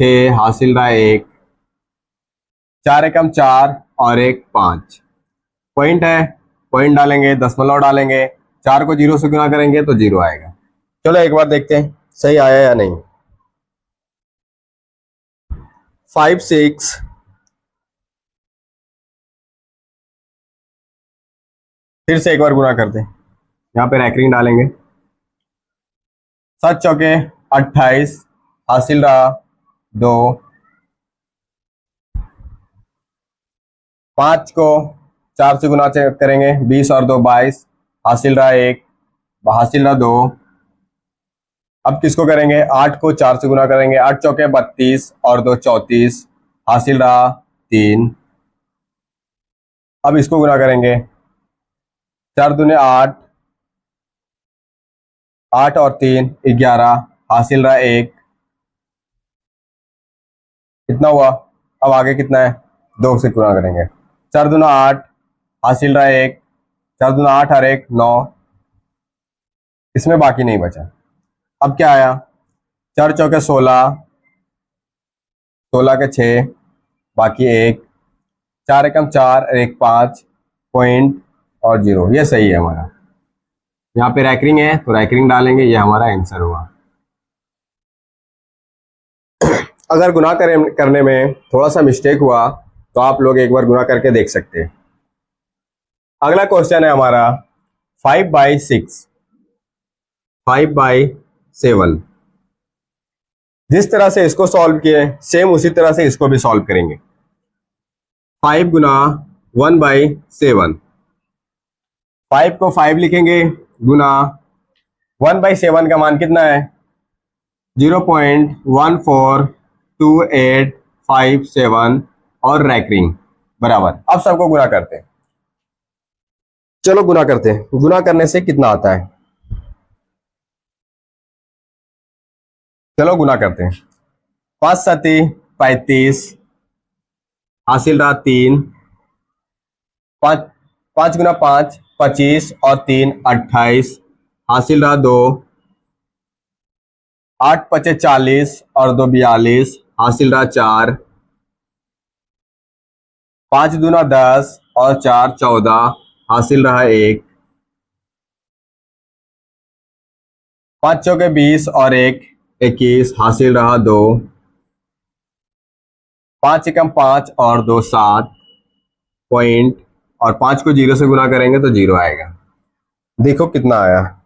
6, हासिल रहा 1, 4 एकम 4 और 1 5, पॉइंट है, पॉइंट डालेंगे, दशमलव डालेंगे, 4 को 0 से गुना करेंगे तो 0 आएगा। चलो एक बार देखते हैं सही आया या नहीं। 5 6 फिर से एक बार गुना करते हैं, यहाँ पे रैकरिंग डालेंगे। 7 चौके 28, हासिल रहा 2, 5 को 4 से गुना करेंगे, 20 और 2 22, हासिल रहा 1, हासिल रहा 2। अब किसको करेंगे, 8 को 4 से गुना करेंगे, 8 चौके 32 और 2 34, हासिल रहा 3। अब इसको गुना करेंगे, 4 दूने 8, 8 और 3 11, हासिल रहा 1। कितना हुआ, अब आगे कितना है, 2 से गुना करेंगे, 4 दूना 8, हासिल रहा 1, 4 दूना 8 और 1 9, इसमें बाकी नहीं बचा। अब क्या आया, 4 चौके 16, 16 के 6, बाकी 1, 4 एकम 4 1 5, पॉइंट और 0, ये सही है हमारा। यहाँ पे रैकरिंग है तो रैकरिंग डालेंगे, ये हमारा आंसर हुआ। अगर गुना करने में थोड़ा सा मिस्टेक हुआ तो आप लोग एक बार गुना करके देख सकते हैं। अगला क्वेश्चन है हमारा 5/6, 5/7। जिस तरह से इसको सॉल्व किए सेम उसी तरह से इसको भी सॉल्व करेंगे। 5 गुना 1/7, 5 को 5 लिखेंगे गुना 1/7 का मान कितना है, 0.142857 और रैकरिंग बराबर। अब सबको गुना करते हैं, चलो गुना करते हैं। गुना करने से कितना आता है, चलो गुना करते हैं। 5 7 35, हासिल रहा 3, 5 गुना 5 25 और 3 28, हासिल रहा 2, 8 5 40 और 2 42, हासिल रहा 4, 5 दूना 10 और 4 14, हासिल रहा 1, 5 चौके 20 और 1 21, हासिल रहा 2, 5 एकम 5 और 2 7, पॉइंट, और 5 को 0 से गुना करेंगे तो 0 आएगा। देखो कितना आया,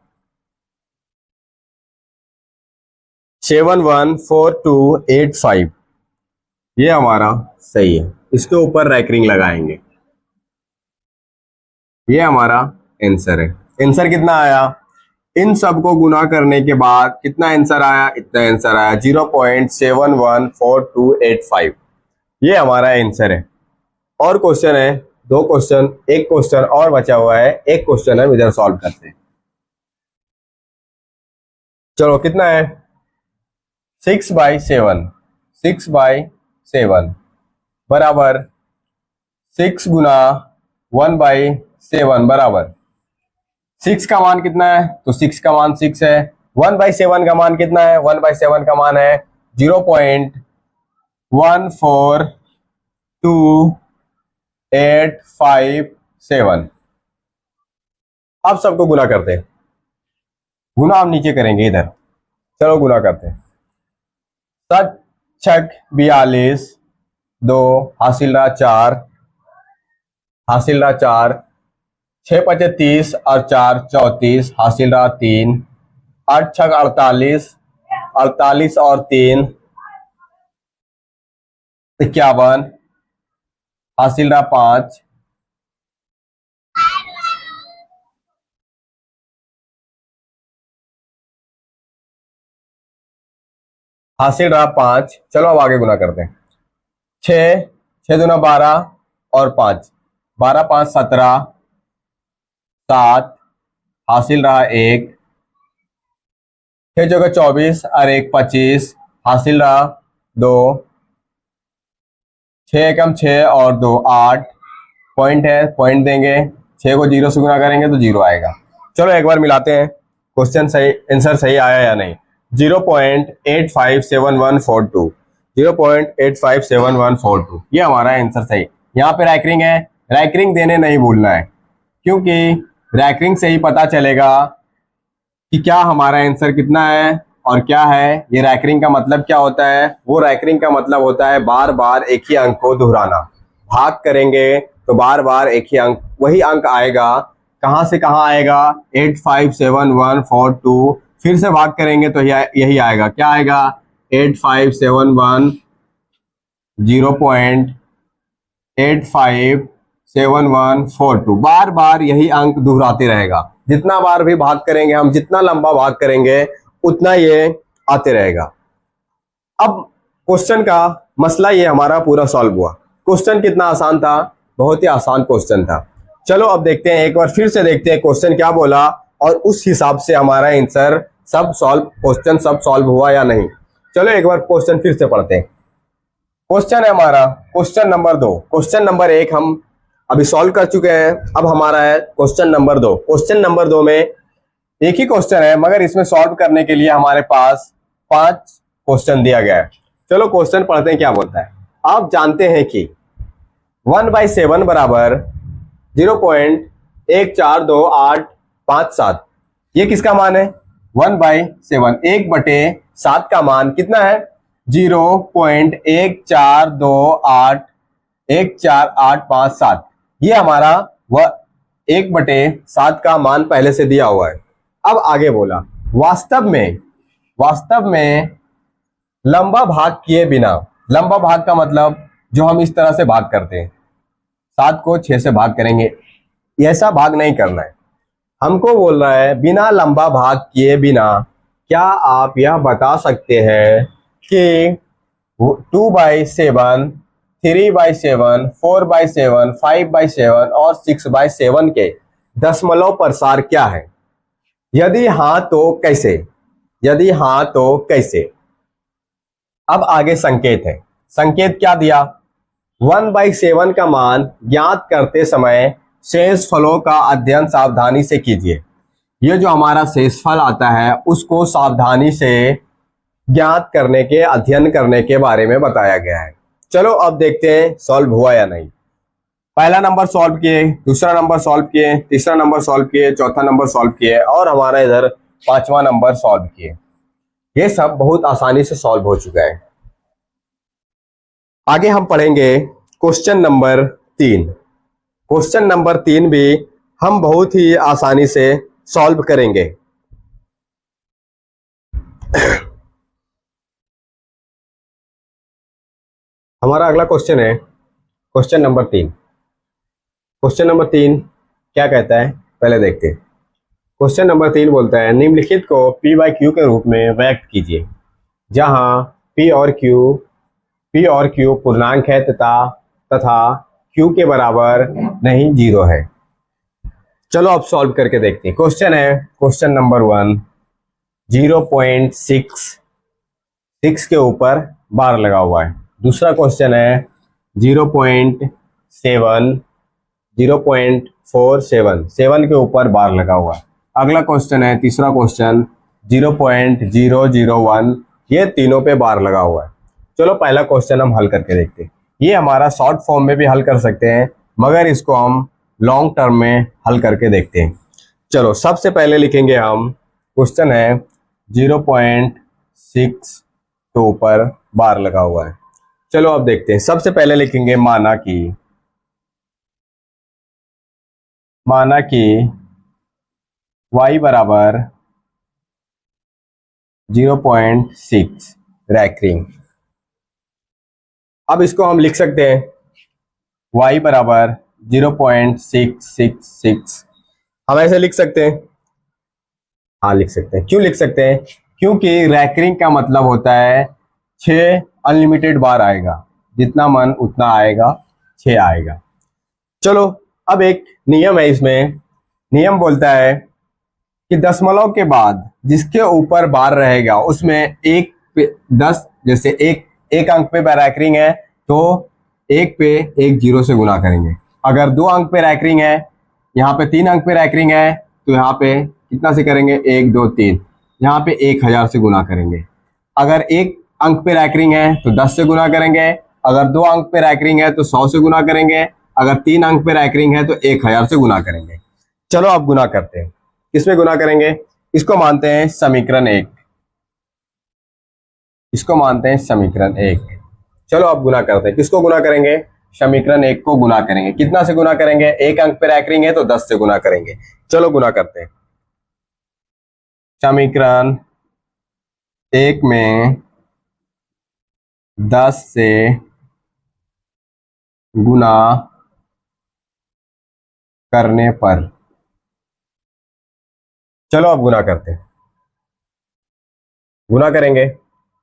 714285, ये हमारा सही है। इसके ऊपर रैकरिंग लगाएंगे, ये हमारा आंसर है। आंसर कितना आया, इन सबको गुना करने के बाद कितना आंसर आया, इतना आंसर आया 0.714285, ये हमारा आंसर है। और क्वेश्चन है, 2 क्वेश्चन, एक क्वेश्चन और बचा हुआ है, एक क्वेश्चन है इधर सॉल्व करते हैं। चलो कितना है, 6/7, 6/7 बराबर 6 गुना 1/7 बराबर 6 का मान कितना है, तो 6 का मान 6 है। 1/7 का मान कितना है, 1/7 का मान है 0.142857। अब सबको गुना करते हैं, गुना हम नीचे करेंगे इधर, चलो गुना करते हैं। 7 6 42, 2 हासिल रहा 4, हासिल रहा 4, 6 5 30 और 4 34, हासिल रहा 3, 8 6 48, 48 और 3 51, हासिल रहा 5, हासिल रहा 5। चलो अब आगे गुना करते हैं। 6 6 दूना 12 और 5, 12 5 17, 7 हासिल रहा 1, 6 जगह 24 और 1 25, हासिल रहा 2, 6 एकम 6 और 2 8, पॉइंट है, पॉइंट देंगे, 6 को 0 से गुना करेंगे तो 0 आएगा। चलो एक बार मिलाते हैं, क्वेश्चन सही, आंसर सही आया या नहीं। 0.857142, 0.857142, ये हमारा आंसर सही। यहाँ पे रैकरिंग है, रैकरिंग देने नहीं भूलना है, क्योंकि रैकरिंग से ही पता चलेगा कि क्या हमारा आंसर कितना है और क्या है। ये रैकरिंग का मतलब क्या होता है, वो रैकरिंग का मतलब होता है बार बार एक ही अंक को दोहराना। भाग करेंगे तो बार बार एक ही अंक, वही अंक आएगा, कहां से कहां आएगा, 857142, फिर से भाग करेंगे तो यही आएगा, क्या आएगा, 8571 0.857142। बार बार यही अंक दोहराते रहेगा, जितना बार भी भाग करेंगे हम, जितना लंबा भाग करेंगे उतना ये आते रहेगा। अब क्वेश्चन का मसला ये हमारा पूरा सॉल्व हुआ। क्वेश्चन कितना आसान था, बहुत ही आसान क्वेश्चन था। चलो अब देखते हैं, एक बार फिर से देखते हैं क्वेश्चन क्या बोला और उस हिसाब से हमारा आंसर क्वेश्चन सब सॉल्व हुआ या नहीं। चलो एक बार क्वेश्चन फिर से पढ़ते हैं। क्वेश्चन है हमारा क्वेश्चन नंबर 2। क्वेश्चन नंबर 1 हम अभी सॉल्व कर चुके हैं, अब हमारा है क्वेश्चन नंबर 2। क्वेश्चन नंबर 2 में एक ही क्वेश्चन है, मगर इसमें सॉल्व करने के लिए हमारे पास 5 क्वेश्चन दिया गया है। चलो क्वेश्चन पढ़ते हैं क्या बोलता है। आप जानते हैं कि 1/7 बराबर 0.142857, ये किसका मान है, 1/7, 1/7 का मान कितना है, 0.142814857। ये हमारा 1/7 का मान पहले से दिया हुआ है। अब आगे बोला, वास्तव में लंबा भाग किए बिना, लंबा भाग का मतलब जो हम इस तरह से भाग करते हैं, 7 को 6 से भाग करेंगे, ऐसा भाग नहीं करना है। हमको बोल रहा है बिना लंबा भाग किए बिना, क्या आप यह बता सकते हैं कि 2/7, 3/7, 4/7, 5/7 और 6/7 के दशमलव प्रसार क्या है? यदि हाँ तो कैसे? यदि हाँ तो कैसे? अब आगे संकेत है। संकेत क्या दिया, 1/7 का मान ज्ञात करते समय शेषफलों का अध्ययन सावधानी से कीजिए। ये जो हमारा शेषफल आता है उसको सावधानी से ज्ञात करने के, अध्ययन करने के बारे में बताया गया है। चलो अब देखते हैं सॉल्व हुआ या नहीं। पहला नंबर सॉल्व किए, दूसरा नंबर सॉल्व किए, तीसरा नंबर सॉल्व किए, चौथा नंबर सॉल्व किए और हमारा इधर 5वां नंबर सॉल्व किए। ये सब बहुत आसानी से सॉल्व हो चुका है। आगे हम पढ़ेंगे क्वेश्चन नंबर 3। क्वेश्चन नंबर 3 भी हम बहुत ही आसानी से सॉल्व करेंगे। हमारा अगला क्वेश्चन है क्वेश्चन नंबर 3। क्वेश्चन नंबर 3 क्या कहता है, पहले देखते हैं। क्वेश्चन नंबर 3 बोलता है निम्नलिखित को P/Q के रूप में व्यक्त कीजिए, जहां P और Q पूर्णांक है तथा Q के बराबर नहीं 0 है। चलो अब सॉल्व करके देखते हैं। क्वेश्चन है क्वेश्चन नंबर 1, 0.6 के ऊपर बार लगा हुआ है। दूसरा क्वेश्चन है 0.47 के ऊपर बार लगा हुआ है। अगला क्वेश्चन है तीसरा क्वेश्चन 0.001, ये तीनों पे बार लगा हुआ है। चलो पहला क्वेश्चन हम हल करके देखते हैं। ये हमारा शॉर्ट फॉर्म में भी हल कर सकते हैं, मगर इसको हम लॉन्ग टर्म में हल करके देखते हैं। चलो सबसे पहले लिखेंगे हम, क्वेश्चन है 0.6 के ऊपर बार लगा हुआ है। चलो अब देखते हैं। सबसे पहले लिखेंगे माना कि y बराबर 0.6 रैंकिंग। अब इसको हम लिख सकते हैं y बराबर 0.666। हम ऐसे लिख सकते हैं, हाँ लिख सकते हैं। क्यों लिख सकते हैं? क्योंकि रैंकिंग का मतलब होता है 6 अनलिमिटेड बार आएगा, जितना मन उतना आएगा, 6 आएगा। चलो अब एक नियम है, इसमें नियम बोलता है कि दशमलव के बाद जिसके ऊपर बार रहेगा उसमें 1 पे 10, जैसे एक अंक पे रैंकिंग है तो 1 पे 1 0 से गुना करेंगे। अगर 2 अंक पे रैंकिंग है, यहाँ पे 3 अंक पे रैंकिंग है, तो यहाँ पे कितना से करेंगे, 1 2 3, यहाँ पे 1000 से गुना करेंगे। अगर 1 अंक पे रैंकिंग है तो 10 से गुना करेंगे। अगर 2 अंक पे रैंकिंग है तो 100 से गुना करेंगे। अगर 3 अंक पे रैंकिंग है तो 1000 से गुना करेंगे। चलो अब गुना करते हैं। किसमें गुना करेंगे? इसको मानते हैं समीकरण 1, इसको मानते हैं समीकरण 1। चलो अब गुना करते हैं। किसको गुना करेंगे? समीकरण 1 को गुना करेंगे। कितना से गुना करेंगे? एक अंक पे रैंकिंग है तो 10 से गुना करेंगे। चलो गुना करते हैं। समीकरण 1 में 10 से गुना करने पर, चलो अब गुना करते हैं। गुना करेंगे,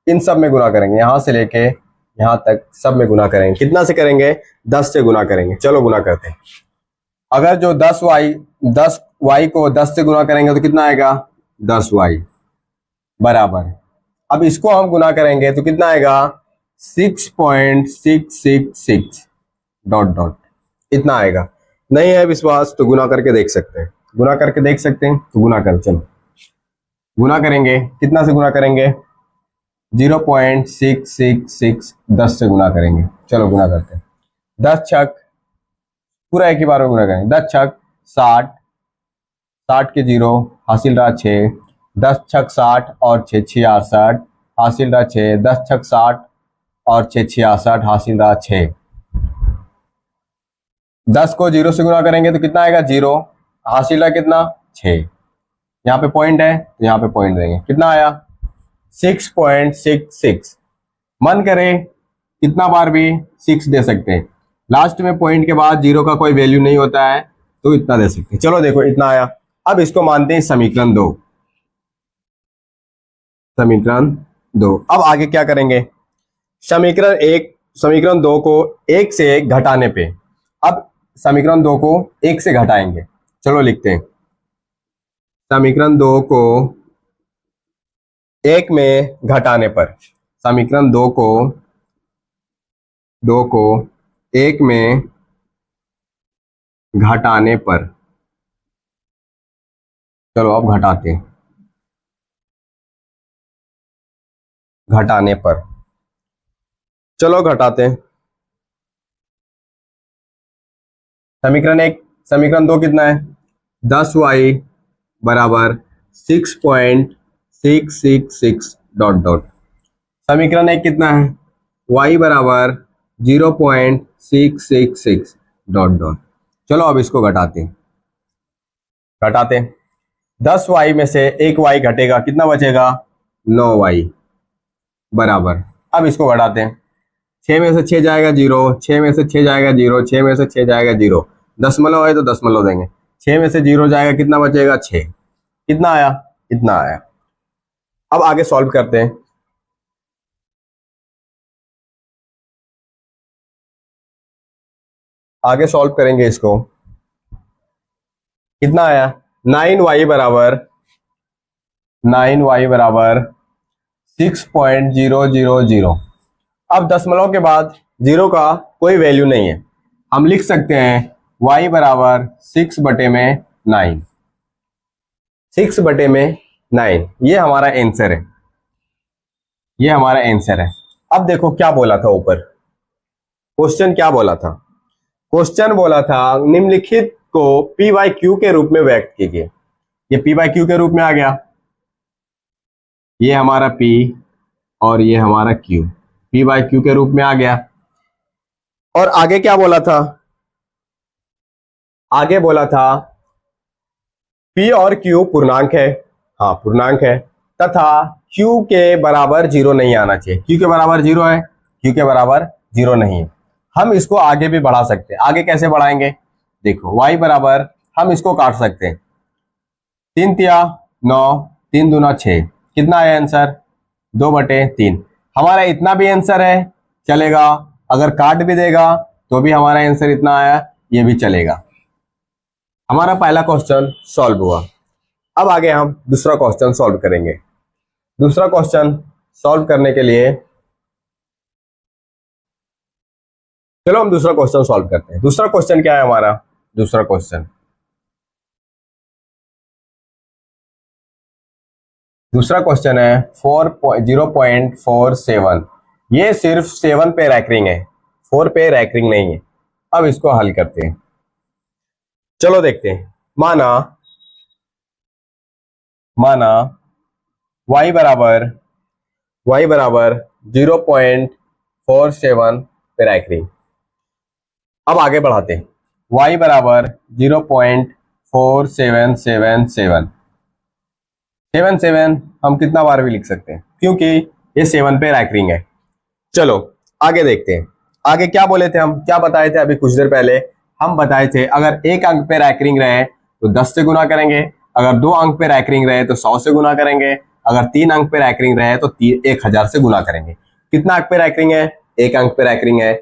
इन सब में गुना करेंगे, यहां से लेके यहां तक सब में गुना करेंगे। कितना से करेंगे? 10 से गुना करेंगे। चलो गुना करते हैं। अगर जो 10y को 10 से गुना करेंगे तो कितना आएगा? 10y बराबर, अब इसको हम गुना करेंगे तो कितना आएगा? 6.666 डॉट डॉट, इतना आएगा। नहीं है विश्वास तो गुना करके देख सकते हैं। गुना करके देख सकते हैं तो गुना कर, चलो गुना करेंगे। कितना से गुना करेंगे? 0.666 10 से गुना करेंगे। चलो गुना करते हैं। 10 छक, पूरा एक ही बार में गुना करेंगे। 10 छक 60, 60 के 0 हासिल रहा 6, 10 छक 60 और 6 66 हासिल रहा 6, 10 छक 60 और 6 66 हासिल रहा 6। 10 को 0 से गुना करेंगे तो कितना आएगा? 0, हासिल रहा कितना? 6। यहाँ पे पॉइंट है तो यहाँ पे पॉइंट देंगे। कितना आया? 6.66। मन करे कितना बार भी 6 दे सकते हैं, लास्ट में पॉइंट के बाद 0 का कोई वैल्यू नहीं होता है तो इतना दे सकते हैं। चलो देखो इतना आया। अब इसको मानते हैं समीकरण 2। समीकरण 2, अब आगे क्या करेंगे? समीकरण 2 को 1 से घटाने पे, अब समीकरण 2 को 1 से घटाएंगे। चलो लिखते हैं। समीकरण 2 को 1 में घटाने पर, समीकरण 2 को 1 में घटाने पर, चलो अब घटाते हैं। घटाने पर, चलो घटाते हैं। समीकरण 2 कितना है? 10y बराबर 6.666 डॉट डॉट। समीकरण 1 कितना है? y बराबर 0.666 डॉट डॉट। चलो अब इसको घटाते हैं। 10y में से एक y घटेगा, कितना बचेगा? 9y बराबर, अब इसको घटाते हैं। 6 में से 6 जाएगा 0, 6 में से 6 जाएगा 0, 6 में से 6 जाएगा 0, दशमलव है तो दशमलव देंगे। 6 में से 0 जाएगा, कितना बचेगा? 6। कितना आया? इतना आया। अब आगे सॉल्व करते हैं। आगे सॉल्व करेंगे इसको। कितना आया? 9y बराबर 6.000। अब दशमलव के बाद 0 का कोई वैल्यू नहीं है, हम लिख सकते हैं y बराबर 6/9। 6/9, ये हमारा आंसर है। ये हमारा आंसर है। अब देखो क्या बोला था ऊपर, क्वेश्चन क्या बोला था? क्वेश्चन बोला था निम्नलिखित को p बाई क्यू के रूप में व्यक्त कीजिए। ये p बाई क्यू के रूप में आ गया, ये हमारा p और ये हमारा q, p बाई क्यू के रूप में आ गया। और आगे क्या बोला था? आगे बोला था p और q पूर्णांक है, हाँ पूर्णांक है, तथा q के बराबर 0 नहीं आना चाहिए। q के बराबर 0 है, q के बराबर 0 नहीं है। हम इसको आगे भी बढ़ा सकते हैं। आगे कैसे बढ़ाएंगे? देखो y बराबर, हम इसको काट सकते हैं। 3 तिया 9, 3 दूना 6, कितना है आंसर? 2/3। हमारा इतना भी आंसर है, चलेगा। अगर काट भी देगा तो भी हमारा आंसर इतना आया, ये भी चलेगा। हमारा पहला क्वेश्चन सॉल्व हुआ। अब आगे हम दूसरा क्वेश्चन सॉल्व करेंगे। दूसरा क्वेश्चन सॉल्व करने के लिए चलो हम दूसरा क्वेश्चन सॉल्व करते हैं। दूसरा क्वेश्चन क्या है हमारा? दूसरा क्वेश्चन है 0.47। ये सिर्फ 7 पे रैंकिंग है, 4 पे रैंकिंग नहीं है। अब इसको हल करते हैं। चलो देखते हैं। माना y बराबर 0.47 पे रैंकिंग। अब आगे बढ़ाते हैं। y बराबर 0.4777 77 हम कितना बार भी लिख सकते हैं क्योंकि ये 7 पे रैंकिंग है। चलो आगे देखते हैं। आगे क्या बोले थे हम, क्या बताए थे अभी कुछ देर पहले? हम बताए थे अगर एक अंक पे रैंकिंग रहे तो 10 से गुना करेंगे, अगर 2 अंक पे रैंकिंग रहे तो 100 से गुना करेंगे, अगर 3 अंक पे रैंकिंग रहे तो 1000 से गुना करेंगे। कितना अंक पे रैंकिंग है? 1 अंक पे रैंकिंग है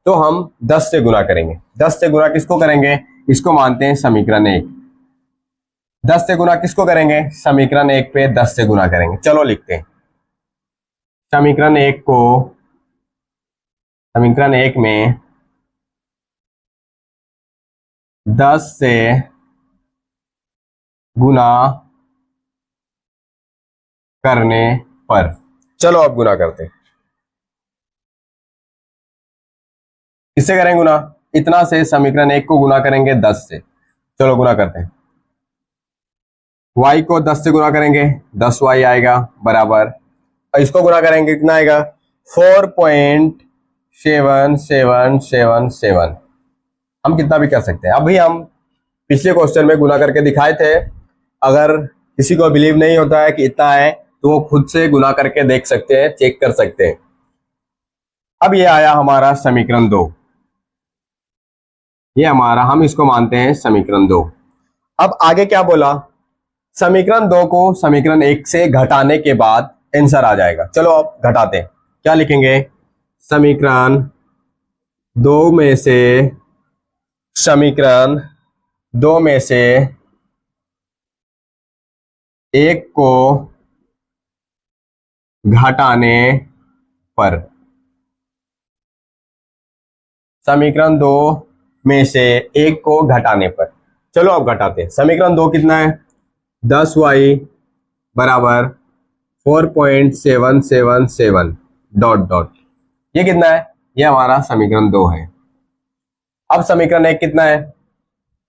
तो हम 10 से गुना करेंगे। 10 से गुना किसको करेंगे? इसको मानते हैं समीकरण 1। 10 से गुना किसको करेंगे? समीकरण 1 पे 10 से गुना करेंगे। चलो लिखते हैं। समीकरण 1 को समीकरण 1 में 10 से गुना करने पर, चलो अब गुना करते हैं। किससे करेंगे गुना? इतना से समीकरण 1 को गुना करेंगे 10 से। चलो गुना करते हैं। y को 10 से गुना करेंगे 10y आएगा बराबर, और इसको गुना करेंगे कितना आएगा? 4.7777। हम कितना भी कर सकते हैं। अभी हम पिछले क्वेश्चन में गुना करके दिखाए थे। अगर किसी को बिलीव नहीं होता है कि इतना है तो वो खुद से गुना करके देख सकते हैं, चेक कर सकते हैं। अब ये आया हमारा समीकरण 2। ये हमारा, हम इसको मानते हैं समीकरण 2। अब आगे क्या बोला? समीकरण 2 को समीकरण 1 से घटाने के बाद आंसर आ जाएगा। चलो अब घटाते हैं। क्या लिखेंगे? समीकरण 2 में से समीकरण 2 में से 1 को घटाने पर, समीकरण 2 में से 1 को घटाने पर। चलो अब घटाते हैं। समीकरण 2 कितना है? 10y बराबर 4.777 डॉट डॉट, ये कितना है? ये हमारा समीकरण 2 है। अब समीकरण 1 कितना है?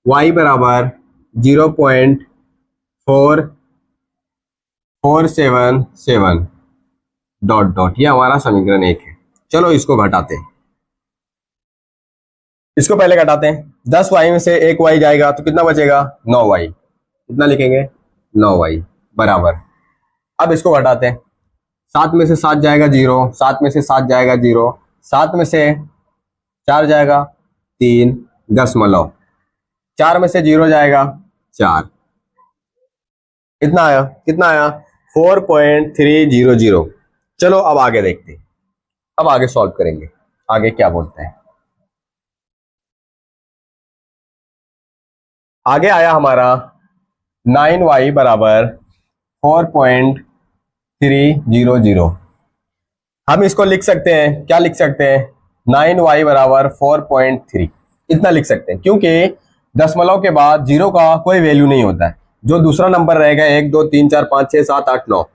y बराबर 0.4477 डॉट डॉट, ये हमारा समीकरण 1 है। चलो इसको घटाते हैं। इसको पहले घटाते हैं। 10y में से 1y जाएगा तो कितना बचेगा? 9y। कितना लिखेंगे? 9y बराबर। अब इसको घटाते हैं। 7 में से 7 जाएगा 0, 7 में से 7 जाएगा 0, 7 में से 4 जाएगा 3 दशमलव, 4 में से 0 जाएगा 4। कितना आया? कितना आया? 4.300। चलो अब आगे देखते हैं। अब आगे सॉल्व करेंगे। आगे क्या बोलते हैं? आगे आया हमारा 9y बराबर 4.300। हम इसको लिख सकते हैं, क्या लिख सकते हैं? 9y बराबर 4.3, इतना लिख सकते हैं क्योंकि दशमलव के बाद 0 का कोई वैल्यू नहीं होता है। जो दूसरा नंबर रहेगा 1 2 3 4 5 6 7 8 9,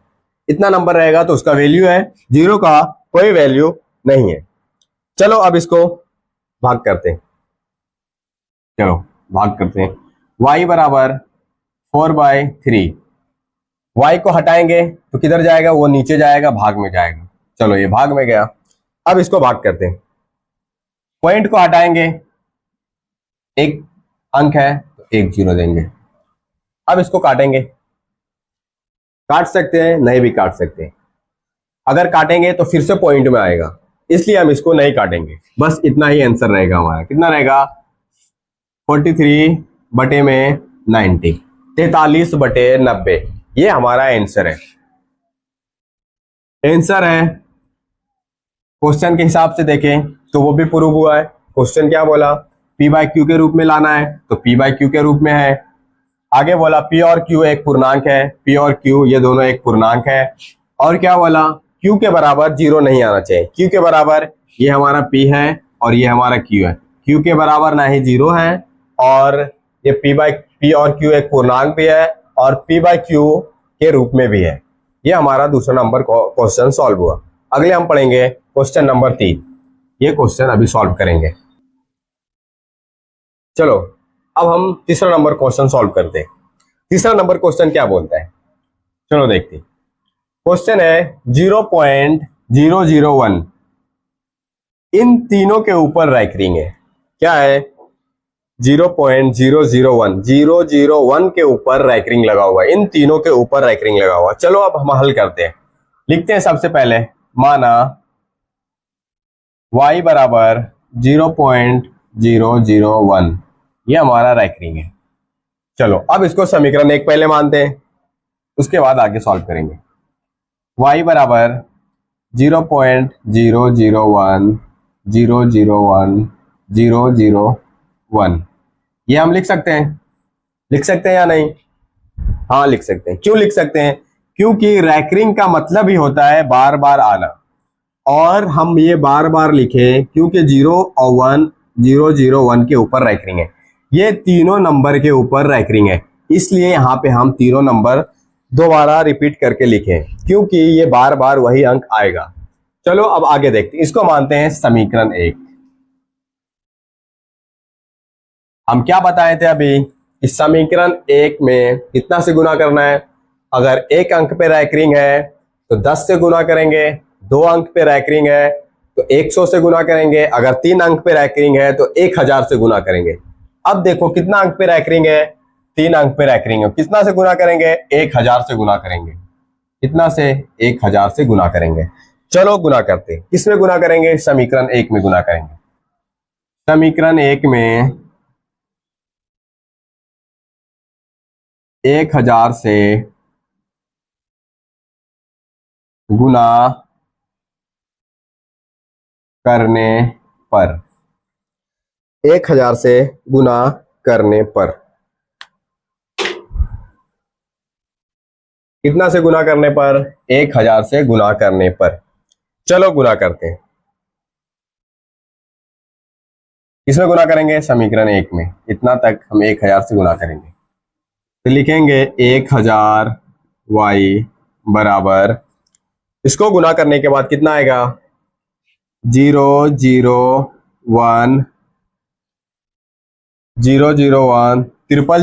इतना नंबर रहेगा तो उसका वैल्यू है, 0 का कोई वैल्यू नहीं है। चलो अब इसको भाग करते हैं। चलो भाग करते हैं। y बराबर 4/3, y को हटाएंगे तो किधर जाएगा? वो नीचे जाएगा, भाग में जाएगा। चलो ये भाग में गया। अब इसको भाग करते हैं। पॉइंट को हटाएंगे, एक अंक है तो 1 0 देंगे। अब इसको काटेंगे, काट सकते हैं, नहीं भी काट सकते। अगर काटेंगे तो फिर से पॉइंट में आएगा, इसलिए हम इसको नहीं काटेंगे। बस इतना ही आंसर रहेगा हमारा। कितना रहेगा? 43 बटे में 90, 43 बटे 90, ये हमारा आंसर है। आंसर है। क्वेश्चन के हिसाब से देखें तो वो भी प्रूव हुआ है। क्वेश्चन क्या बोला? p/q के रूप में लाना है तो p/q के रूप में है। आगे बोला p और q एक पूर्णांक है, p और q ये दोनों एक पूर्णांक है। और क्या बोला? q के बराबर 0 नहीं आना चाहिए। q के बराबर ये हमारा p है और ये हमारा q है। q के बराबर ना ही 0 है, और ये p और q एक पूर्णांक भी है और p/q के रूप में भी है। ये हमारा दूसरा नंबर क्वेश्चन सॉल्व हुआ। अगले हम पढ़ेंगे क्वेश्चन नंबर 3। ये क्वेश्चन अभी सॉल्व करेंगे। चलो अब हम तीसरा नंबर क्वेश्चन सॉल्व करते हैं। तीसरा नंबर क्वेश्चन क्या बोलता है? चलो देखते हैं। क्वेश्चन है 0.001, इन तीनों के ऊपर रैंक रिंग है। क्या है 0.001, 001 के ऊपर रैकरिंग लगा हुआ है, इन तीनों के ऊपर रैकरिंग लगा हुआ है। चलो अब हम हल करते हैं, लिखते हैं सबसे पहले, माना y बराबर 0.001, ये हमारा रैकरिंग है। चलो अब इसको समीकरण एक पहले मानते हैं, उसके बाद आगे सॉल्व करेंगे। y बराबर 0.001 001 001, ये हम लिख सकते हैं, लिख सकते हैं या नहीं? हाँ लिख सकते हैं। क्यों लिख सकते हैं? क्योंकि रैकरिंग का मतलब ही होता है बार बार आना, और हम ये बार बार लिखें क्योंकि 0 और 1 001 के ऊपर रैकरिंग है, ये तीनों नंबर के ऊपर रैकरिंग है, इसलिए यहाँ पे हम तीनों नंबर दोबारा रिपीट करके लिखें क्योंकि ये बार बार वही अंक आएगा। चलो अब आगे देखते हैं, इसको मानते हैं समीकरण 1। हम क्या बताए थे अभी, इस समीकरण 1 में कितना से गुना करना है? अगर एक अंक पे रैकरिंग है तो 10 से गुना करेंगे, 2 अंक पे रैकरिंग है तो 100 से गुना करेंगे, अगर 3 अंक पे रैकरिंग है तो 1000 से गुना करेंगे। अब देखो कितना अंक पे रैकरिंग है, 3 अंक पे रैकरिंग है, कितना से गुना करेंगे? 1000 से गुना करेंगे। कितना से? 1000 से गुना करेंगे। चलो गुना करते हैं, किसमें गुना करेंगे? समीकरण 1 में गुना करेंगे। समीकरण 1 में 1000 से गुना करने पर, 1000 से गुना करने पर, कितना से गुना करने पर? 1000 से गुना करने पर। चलो गुना करते हैं, किसमें गुना करेंगे? समीकरण 1 में। इतना तक हम 1000 से गुना करेंगे तो लिखेंगे 1000 y बराबर, इसको गुना करने के बाद कितना आएगा? 001 001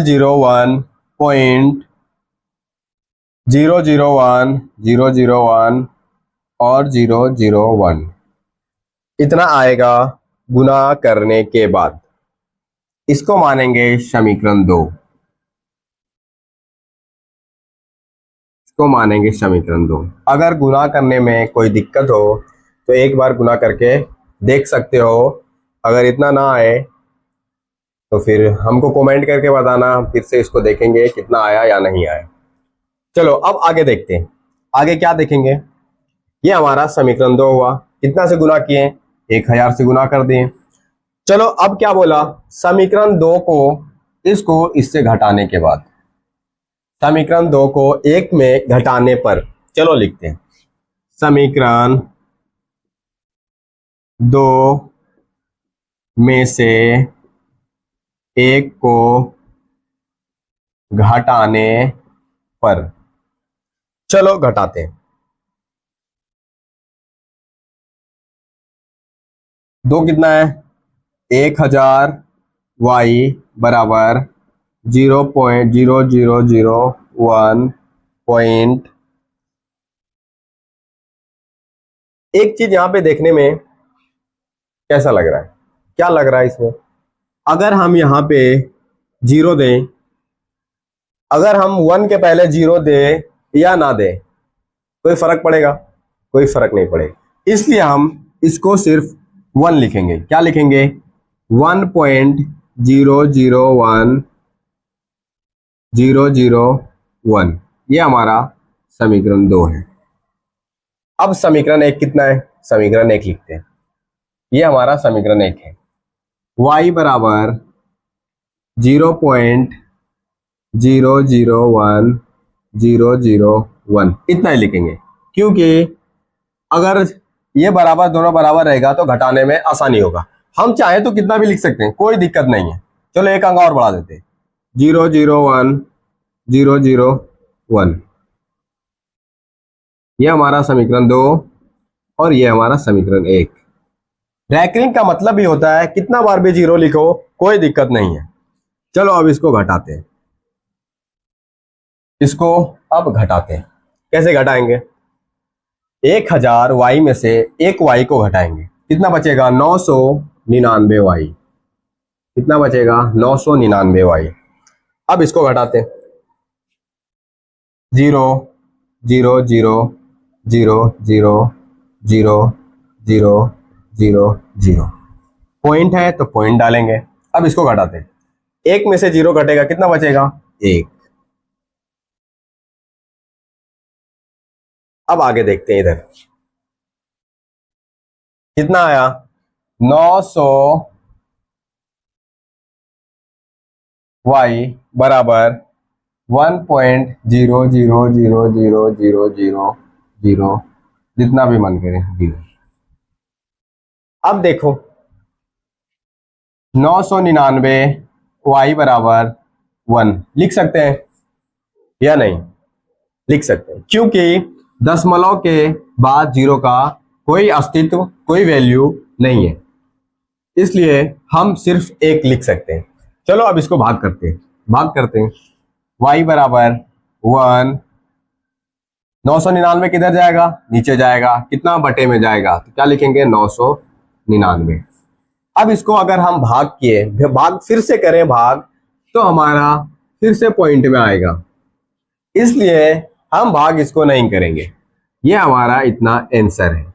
001 001 और 001, इतना आएगा गुना करने के बाद। इसको मानेंगे समीकरण 2, इसको मानेंगे समीकरण 2। अगर गुना करने में कोई दिक्कत हो तो एक बार गुना करके देख सकते हो, अगर इतना ना आए तो फिर हमको कमेंट करके बताना, फिर से इसको देखेंगे कितना आया या नहीं आया। चलो अब आगे देखते हैं, आगे क्या देखेंगे। ये हमारा समीकरण 2 हुआ, कितना से गुना किए? 1000 से गुना कर दिए। चलो अब क्या बोला, समीकरण 2 को इसको इससे घटाने के बाद, समीकरण 2 को 1 में घटाने पर, चलो लिखते हैं समीकरण 2 में से 1 को घटाने पर। चलो घटाते हैं, 2 कितना है? 1000 y बराबर 0.0001 पॉइंट। एक चीज यहां पे देखने में कैसा लग रहा है, क्या लग रहा है इसमें? अगर हम यहाँ पे 0 दें, अगर हम 1 के पहले 0 दें या ना दें, कोई फर्क पड़ेगा? कोई फर्क नहीं पड़ेगा, इसलिए हम इसको सिर्फ 1 लिखेंगे। क्या लिखेंगे? 1.001 001, ये हमारा समीकरण 2 है। अब समीकरण 1 कितना है? समीकरण 1 लिखते हैं, ये हमारा समीकरण 1 है। y बराबर 0.001 001, इतना ही लिखेंगे, क्योंकि अगर ये बराबर, दोनों बराबर रहेगा तो घटाने में आसानी होगा। हम चाहे तो कितना भी लिख सकते हैं, कोई दिक्कत नहीं है। चलो एक अंक और बढ़ा देते हैं, 001 001, ये हमारा समीकरण 2 और ये हमारा समीकरण 1। रैकरिंग का मतलब ही होता है कितना बार भी 0 लिखो, कोई दिक्कत नहीं है। चलो अब इसको घटाते हैं, इसको अब घटाते हैं। कैसे घटाएंगे? 1000 y में से एक y को घटाएंगे, कितना बचेगा? 999 y। कितना बचेगा 999y। अब इसको घटाते हैं, 0 0 0 0 0 0 0 0 0। पॉइंट है तो पॉइंट डालेंगे। अब इसको घटाते हैं, एक में से 0 घटेगा, कितना बचेगा 1। अब आगे देखते हैं, इधर कितना आया 900y बराबर 1.0000000 जितना भी मन करे 0। अब देखो 999y बराबर 1 लिख सकते हैं या नहीं? लिख सकते हैं, क्योंकि दशमलव के बाद 0 का कोई अस्तित्व, कोई वैल्यू नहीं है, इसलिए हम सिर्फ 1 लिख सकते हैं। चलो अब इसको भाग करते हैं, y बराबर 1। 999 किधर जाएगा? नीचे जाएगा। कितना बटे में जाएगा? तो क्या लिखेंगे 999। अब इसको अगर हम भाग किए, भाग फिर से करें भाग, तो हमारा फिर से पॉइंट में आएगा, इसलिए हम भाग इसको नहीं करेंगे। ये हमारा इतना आंसर है।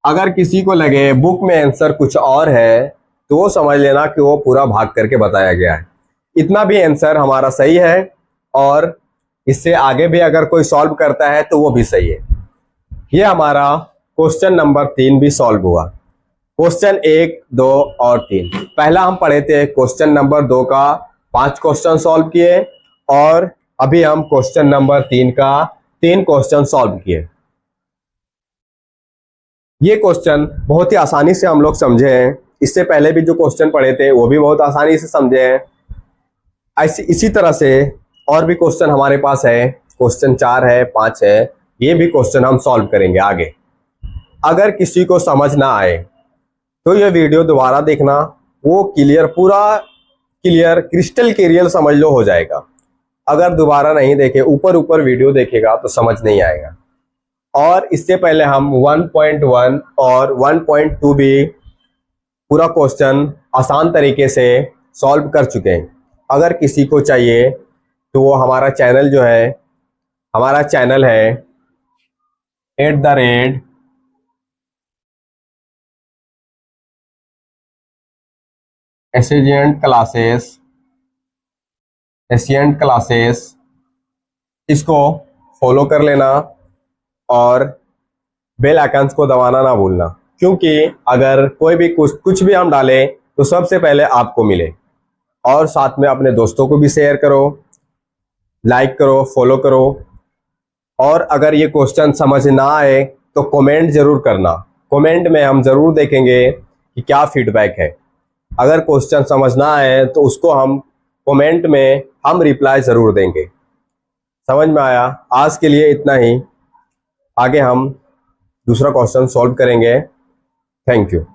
अगर किसी को लगे बुक में आंसर कुछ और है तो वो समझ लेना कि वो पूरा भाग करके बताया गया है। इतना भी आंसर हमारा सही है, और इससे आगे भी अगर कोई सॉल्व करता है तो वो भी सही है। ये हमारा क्वेश्चन नंबर 3 भी सॉल्व हुआ। क्वेश्चन 1, 2 और 3 पहला हम पढ़े थे, क्वेश्चन नंबर 2 का 5 क्वेश्चन सॉल्व किए, और अभी हम क्वेश्चन नंबर 3 का 3 क्वेश्चन सॉल्व किए। ये क्वेश्चन बहुत ही आसानी से हम लोग समझे हैं। इससे पहले भी जो क्वेश्चन पढ़े थे वो भी बहुत आसानी से समझे हैं। इसी तरह से और भी क्वेश्चन हमारे पास है, क्वेश्चन 4 है, 5 है, ये भी क्वेश्चन हम सॉल्व करेंगे आगे। अगर किसी को समझ ना आए तो ये वीडियो दोबारा देखना, वो क्लियर, पूरा क्लियर, क्रिस्टल क्लियर समझ लो हो जाएगा। अगर दोबारा नहीं देखे, ऊपर ऊपर वीडियो देखेगा तो समझ नहीं आएगा। और इससे पहले हम 1.1 और 1.2 भी पूरा क्वेश्चन आसान तरीके से सॉल्व कर चुके हैं। अगर किसी को चाहिए तो वो हमारा चैनल जो है, हमारा चैनल है एशियंट क्लासेस, इसको फॉलो कर लेना और बेल आइकन को दबाना ना भूलना, क्योंकि अगर कोई भी कुछ भी हम डालें तो सबसे पहले आपको मिले। और साथ में अपने दोस्तों को भी शेयर करो, लाइक करो, फॉलो करो। और अगर ये क्वेश्चन समझ ना आए तो कमेंट जरूर करना, कमेंट में हम जरूर देखेंगे कि क्या फीडबैक है। अगर क्वेश्चन समझ ना आए तो उसको हम कमेंट में हम रिप्लाई जरूर देंगे। समझ में आया? आज के लिए इतना ही, आगे हम दूसरा क्वेश्चन सॉल्व करेंगे। Thank you.